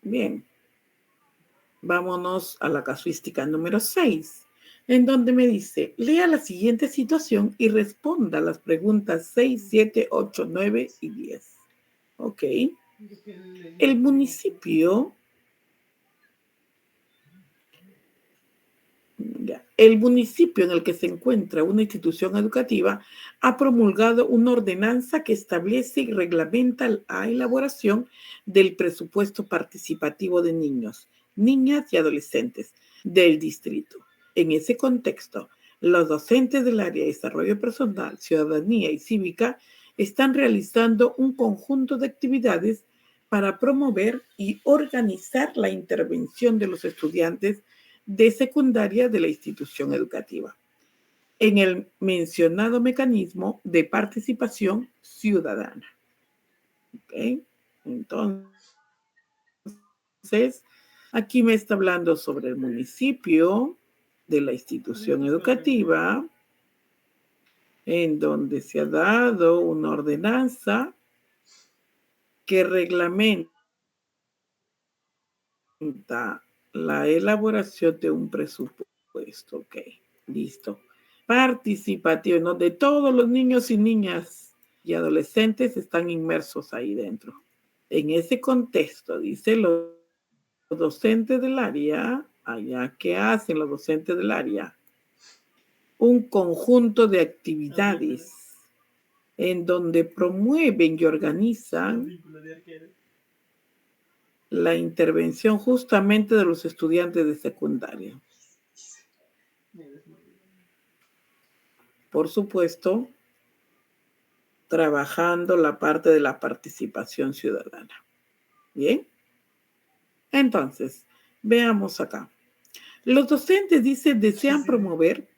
Bien. Vámonos a la casuística número 6, en donde me dice, lea la siguiente situación y responda las preguntas 6, 7, 8, 9 y 10. Ok. El municipio en el que se encuentra una institución educativa ha promulgado una ordenanza que establece y reglamenta la elaboración del presupuesto participativo de niños, niñas y adolescentes del distrito. En ese contexto, los docentes del área de desarrollo personal, ciudadanía y cívica están realizando un conjunto de actividades para promover y organizar la intervención de los estudiantes de secundaria de la institución educativa en el mencionado mecanismo de participación ciudadana. ¿Ok? Entonces, aquí me está hablando sobre el municipio de la institución educativa, en donde se ha dado una ordenanza que reglamenta la elaboración de un presupuesto. Ok, listo. Participativo, donde todos los niños y niñas y adolescentes están inmersos ahí dentro. En ese contexto, dice, los docentes del área, allá, ¿qué hacen los docentes del área? Un conjunto de actividades en donde promueven y organizan la intervención justamente de los estudiantes de secundaria. Por supuesto, trabajando la parte de la participación ciudadana. ¿Bien? Entonces, veamos acá. Los docentes, dice, desean promover,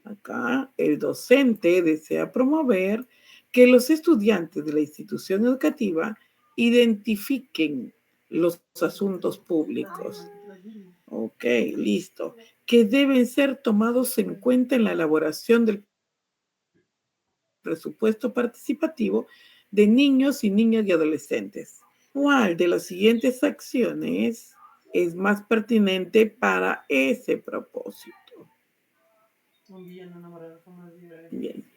acá el docente desea promover que los estudiantes de la institución educativa identifiquen los asuntos públicos. Ok, listo. Que deben ser tomados en cuenta en la elaboración del presupuesto participativo de niños y niñas y adolescentes. ¿Cuál de las siguientes acciones es más pertinente para ese propósito? Bien.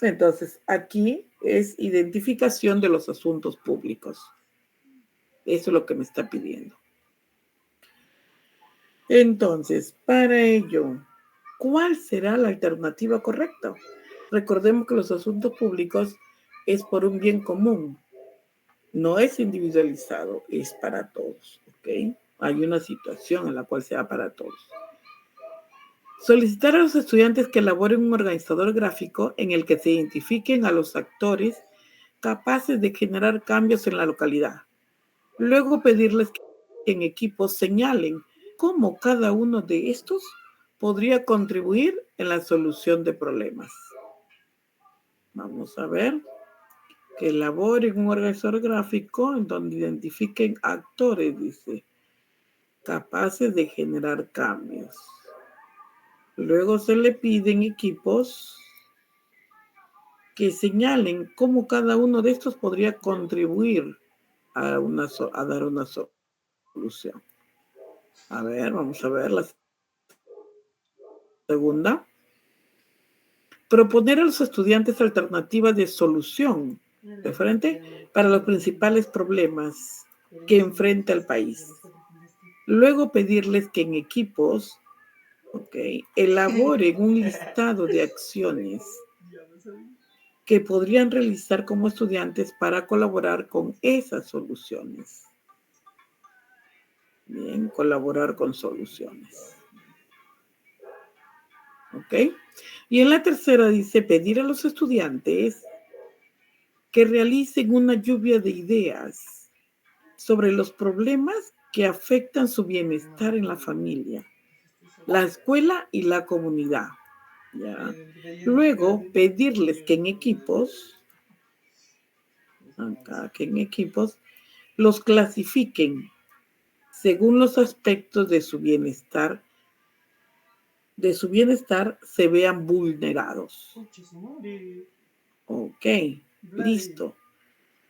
Entonces, aquí es identificación de los asuntos públicos. Eso es lo que me está pidiendo. Entonces, para ello, ¿cuál será la alternativa correcta? Recordemos que los asuntos públicos es por un bien común. No es individualizado, es para todos. ¿Ok? Hay una situación en la cual sea para todos. Solicitar a los estudiantes que elaboren un organizador gráfico en el que se identifiquen a los actores capaces de generar cambios en la localidad. Luego pedirles que en equipos señalen cómo cada uno de estos podría contribuir en la solución de problemas. Vamos a ver. Que elaboren un organizador gráfico en donde identifiquen actores, dice, capaces de generar cambios. Luego se le piden equipos que señalen cómo cada uno de estos podría contribuir a dar una solución. A ver, vamos a ver la segunda. Proponer a los estudiantes alternativas de solución de frente para los principales problemas que enfrenta el país. Luego pedirles que en equipos, elaboren un listado de acciones que podrían realizar como estudiantes para colaborar con esas soluciones. Bien, colaborar con soluciones. ¿Ok? Y en la tercera dice pedir a los estudiantes que realicen una lluvia de ideas sobre los problemas que afectan su bienestar en la familia, la escuela y la comunidad. ¿Ya? Luego, pedirles que en equipos, los clasifiquen según los aspectos de su bienestar se vean vulnerados. Ok, listo.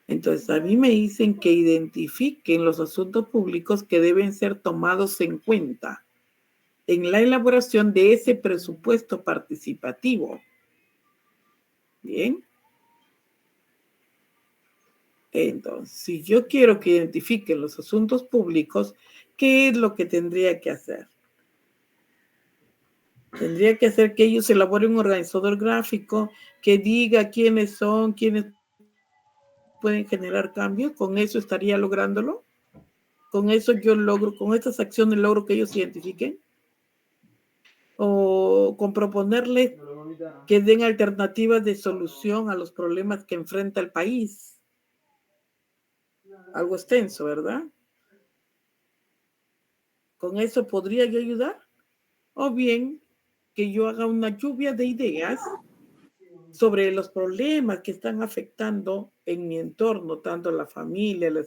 Entonces, a mí me dicen que identifiquen los asuntos públicos que deben ser tomados en cuenta en la elaboración de ese presupuesto participativo. Bien. Entonces, si yo quiero que identifiquen los asuntos públicos, ¿qué es lo que tendría que hacer? Tendría que hacer que ellos elaboren un organizador gráfico que diga quiénes son, quiénes pueden generar cambios. ¿Con eso estaría lográndolo? ¿Con eso yo logro, con estas acciones logro que ellos se identifiquen? ¿O con proponerles que den alternativas de solución a los problemas que enfrenta el país? Algo extenso, ¿verdad? ¿Con eso podría yo ayudar? O bien que yo haga una lluvia de ideas sobre los problemas que están afectando en mi entorno, tanto la familia, la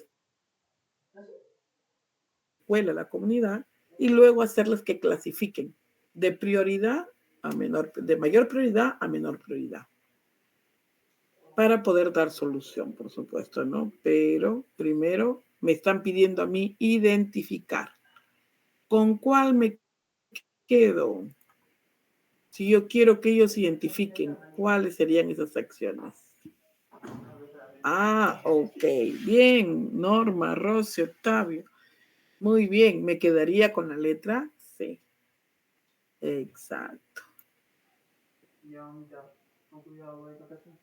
escuela, la comunidad, y luego hacerles que clasifiquen de prioridad a menor, de mayor prioridad a menor prioridad, para poder dar solución, por supuesto, ¿no? Pero primero me están pidiendo a mí identificar con cuál me quedo. Si yo quiero que ellos identifiquen cuáles serían esas acciones. Ah, ok, bien, Norma, Rosy, Octavio. Muy bien, me quedaría con la letra C. Exacto.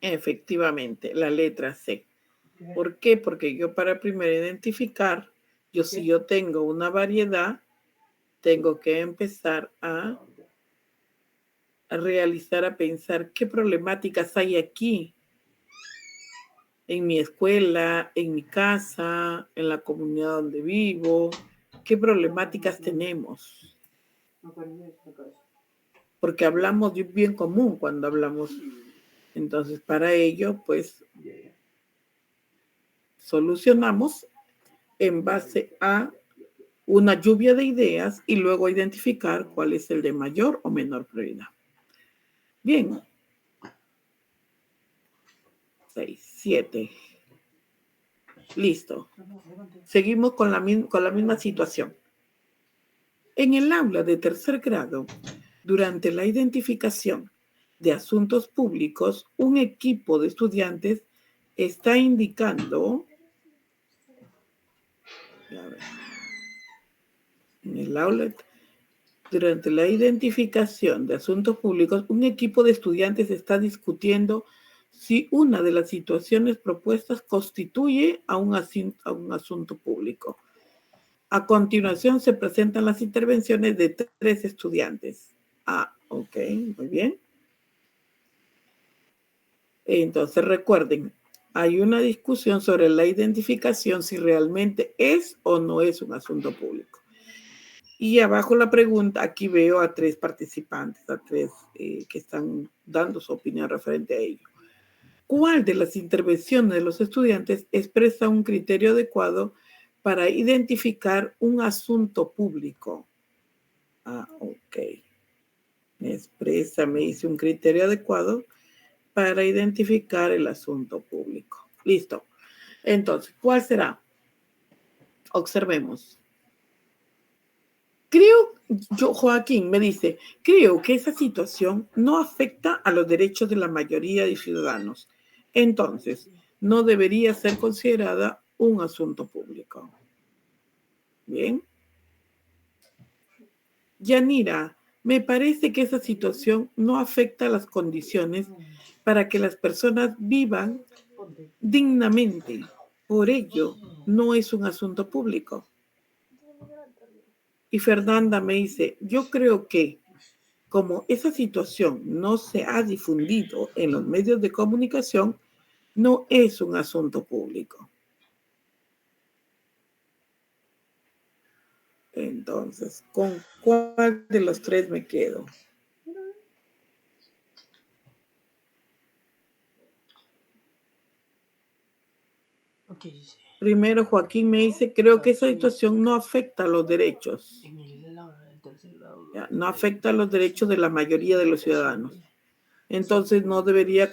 Efectivamente, la letra C. ¿Por qué? Porque yo para primero identificar, si yo tengo una variedad, tengo que empezar a realizar, a pensar qué problemáticas hay aquí, en mi escuela, en mi casa, en la comunidad donde vivo, qué problemáticas tenemos. Porque hablamos de un bien común cuando hablamos. Entonces, para ello, pues, solucionamos en base a una lluvia de ideas y luego identificar cuál es el de mayor o menor prioridad. Bien. 6, 7. Listo. Seguimos con la misma situación. En el aula de tercer grado, durante la identificación de asuntos públicos, un equipo de estudiantes está indicando, en el aula, durante la identificación de asuntos públicos, un equipo de estudiantes está discutiendo si una de las situaciones propuestas constituye a un asunto público. A continuación se presentan las intervenciones de 3 estudiantes. Ah, ok, muy bien. Entonces recuerden, hay una discusión sobre la identificación si realmente es o no es un asunto público. Y abajo la pregunta, aquí veo a 3 participantes, a 3 que están dando su opinión referente a ello. ¿Cuál de las intervenciones de los estudiantes expresa un criterio adecuado para identificar un asunto público? Ah, ok. Me dice un criterio adecuado para identificar el asunto público. Listo. Entonces, ¿cuál será? Observemos. Joaquín me dice, creo que esa situación no afecta a los derechos de la mayoría de ciudadanos. Entonces, no debería ser considerada un asunto público. Bien. Yanira, me parece que esa situación no afecta a las condiciones para que las personas vivan dignamente. Por ello, no es un asunto público. Y Fernanda me dice, yo creo que como esa situación no se ha difundido en los medios de comunicación, no es un asunto público. Entonces, ¿con cuál de los 3 me quedo? Okay. Primero, Joaquín me dice, creo que esa situación no afecta a los derechos. No afecta a los derechos de la mayoría de los ciudadanos. Entonces, no debería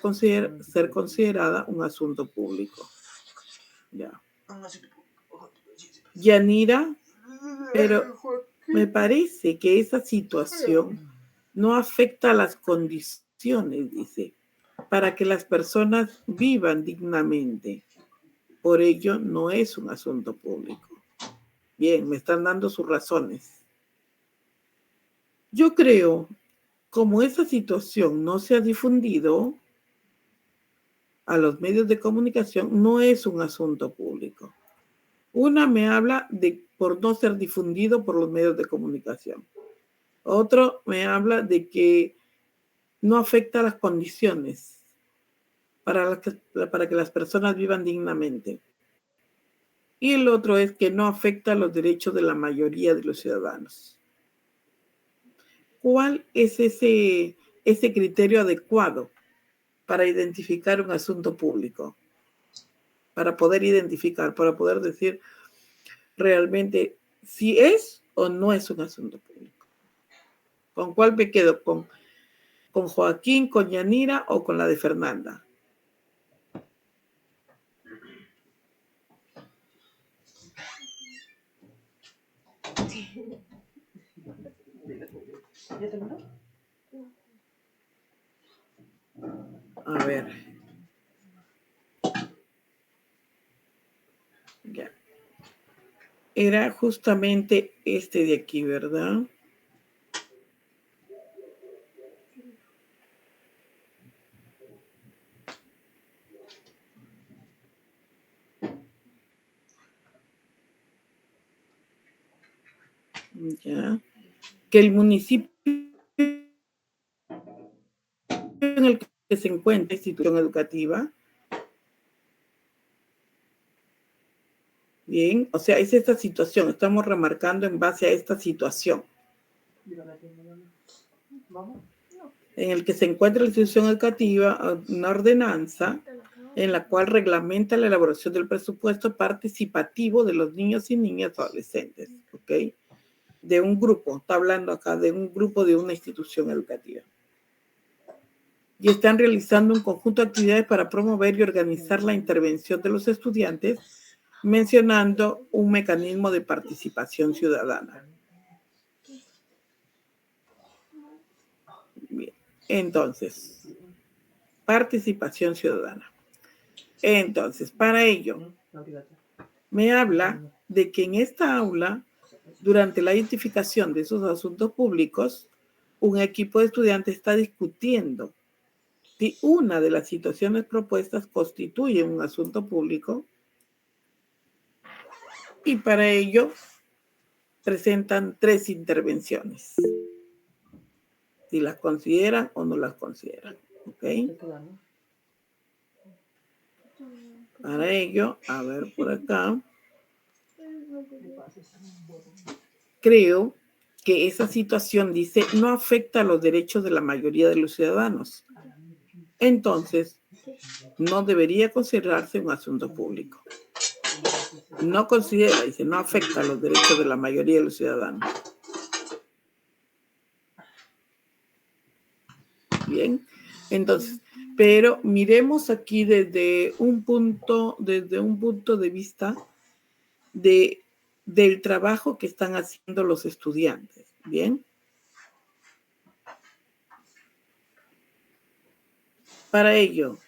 ser considerada un asunto público. Ya. Yanira, pero me parece que esa situación no afecta a las condiciones, dice, para que las personas vivan dignamente. Por ello, no es un asunto público. Bien, me están dando sus razones. Yo creo, como esa situación no se ha difundido a los medios de comunicación, no es un asunto público. Una me habla de por no ser difundido por los medios de comunicación. Otro me habla de que no afecta a las condiciones para que las personas vivan dignamente. Y el otro es que no afecta a los derechos de la mayoría de los ciudadanos. ¿Cuál es ese criterio adecuado para identificar un asunto público? Para poder identificar, para poder decir realmente si es o no es un asunto público. ¿Con cuál me quedo? ¿Con Joaquín, con Yanira o con la de Fernanda? ¿Ya terminó? A ver. Ya. Era justamente este de aquí, ¿verdad? Ya. Que el municipio en el que se encuentra institución educativa. Bien, o sea, es esta situación. Estamos remarcando en base a esta situación. ¿Vamos? En el que se encuentra la institución educativa, una ordenanza en la cual reglamenta la elaboración del presupuesto participativo de los niños y niñas adolescentes, ¿ok? De un grupo, está hablando acá de un grupo de una institución educativa. Y están realizando un conjunto de actividades para promover y organizar la intervención de los estudiantes, mencionando un mecanismo de participación ciudadana. Bien, entonces, participación ciudadana. Entonces, para ello, me habla de que en esta aula, durante la identificación de esos asuntos públicos, un equipo de estudiantes está discutiendo si una de las situaciones propuestas constituye un asunto público y para ello presentan 3 intervenciones. Si las consideran o no las consideran. ¿Ok? Para ello, a ver por acá. Creo que esa situación dice no afecta a los derechos de la mayoría de los ciudadanos. Entonces, no debería considerarse un asunto público. No considera, dice, no afecta a los derechos de la mayoría de los ciudadanos. Bien, entonces, pero miremos aquí desde un punto de vista del trabajo que están haciendo los estudiantes. Bien. Para ello,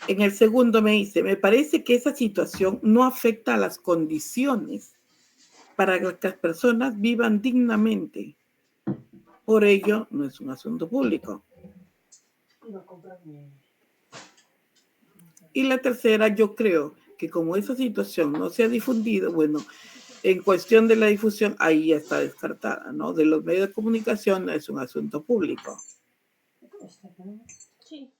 en el segundo me dice, me parece que esa situación no afecta a las condiciones para que las personas vivan dignamente. Por ello, no es un asunto público. Y la tercera, yo creo que como esa situación no se ha difundido, bueno, en cuestión de la difusión, ahí ya está descartada, ¿no? De los medios de comunicación es un asunto público. Sí.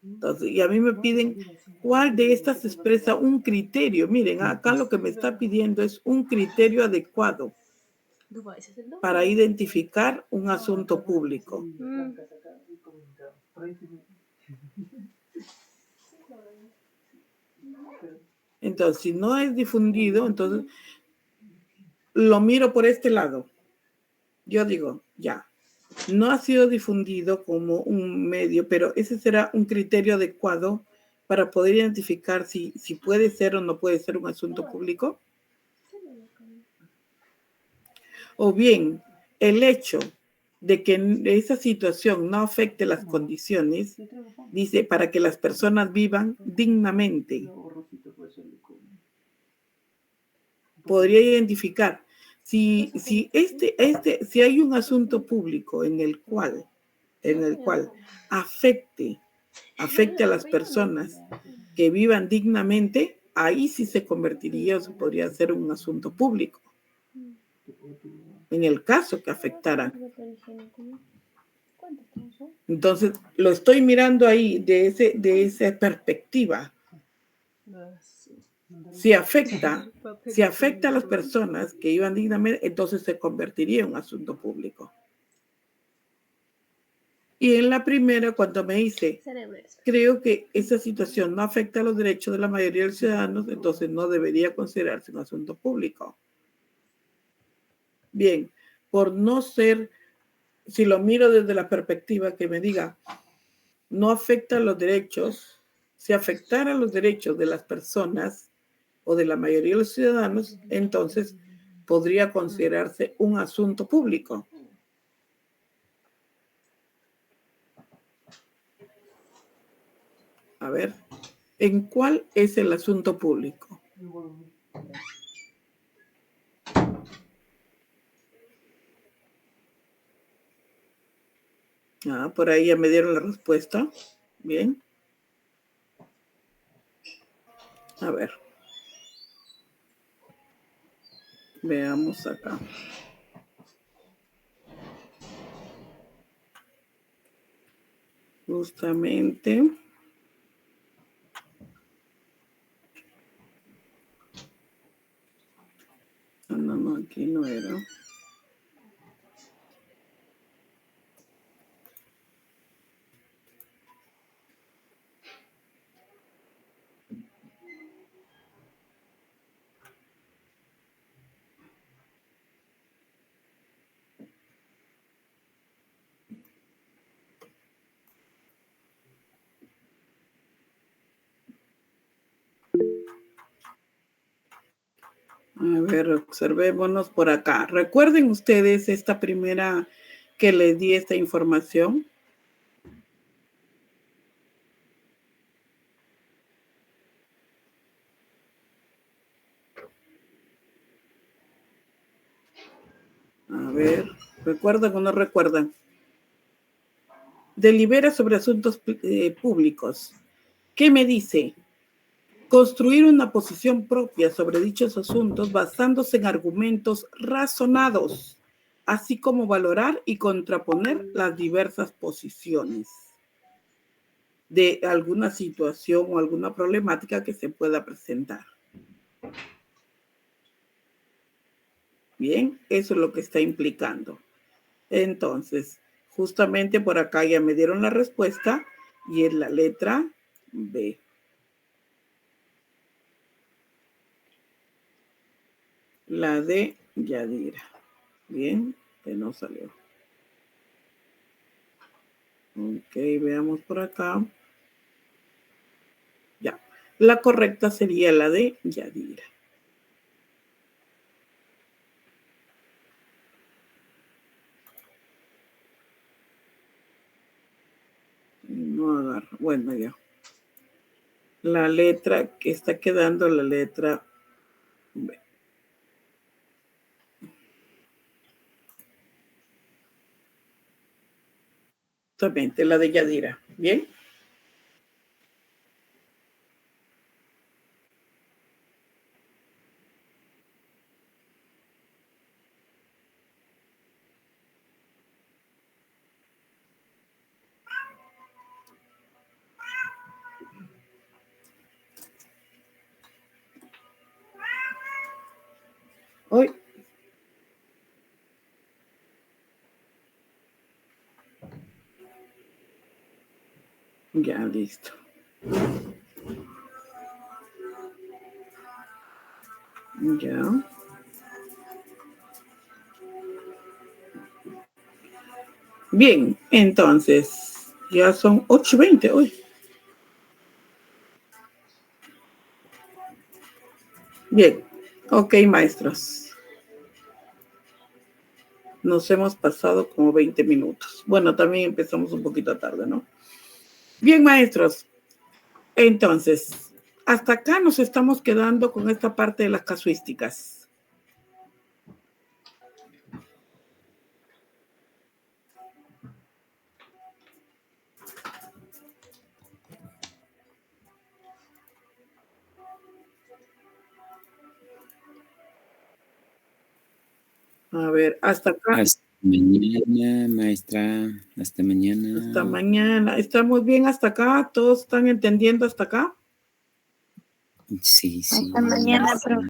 Entonces, y a mí me piden, ¿cuál de estas expresa un criterio? Miren, acá lo que me está pidiendo es un criterio adecuado para identificar un asunto público. Entonces, si no es difundido, entonces lo miro por este lado. Yo digo, ya, no ha sido difundido como un medio, pero ese será un criterio adecuado para poder identificar si puede ser o no puede ser un asunto público. O bien, el hecho de que esa situación no afecte las condiciones, dice, para que las personas vivan dignamente. Podría identificar si hay un asunto público en el cual afecte a las personas que vivan dignamente, ahí sí se convertiría o se podría ser un asunto público. En el caso que afectara. Entonces, lo estoy mirando ahí de esa perspectiva. Si afecta a las personas que iban dignamente, entonces se convertiría en un asunto público. Y en la primera, cuando me dice, creo que esa situación no afecta a los derechos de la mayoría de los ciudadanos, entonces no debería considerarse un asunto público. Bien, por no ser, si lo miro desde la perspectiva que me diga, no afecta a los derechos, si afectara los derechos de las personas o de la mayoría de los ciudadanos, entonces podría considerarse un asunto público. A ver, ¿en cuál es el asunto público? Por ahí ya me dieron la respuesta. Bien. A ver. Veamos acá. Justamente. No, aquí no era. A ver, observémonos por acá. ¿Recuerden ustedes esta primera que les di esta información? A ver, ¿recuerdan o no recuerdan? Delibera sobre asuntos públicos. ¿Qué me dice? Construir una posición propia sobre dichos asuntos basándose en argumentos razonados, así como valorar y contraponer las diversas posiciones de alguna situación o alguna problemática que se pueda presentar. Bien, eso es lo que está implicando. Entonces, justamente por acá ya me dieron la respuesta y es la letra B. La de Yadira. Bien, que no salió. Ok, veamos por acá. Ya, la correcta sería la de Yadira. No agarro. Bueno, ya. La letra que está quedando, la letra B. Exactamente, la de Yadira. Bien. Hoy. Ya, listo. Ya. Bien, entonces, ya son 8:20 hoy. Bien, ok, maestros. Nos hemos pasado como 20 minutos. Bueno, también empezamos un poquito tarde, ¿no? Bien, maestros. Entonces, hasta acá nos estamos quedando con esta parte de las casuísticas. A ver, hasta acá. Hasta mañana, maestra. Hasta mañana. Hasta mañana. ¿Estamos bien hasta acá? ¿Todos están entendiendo hasta acá? Sí, sí. Hasta mañana, profe.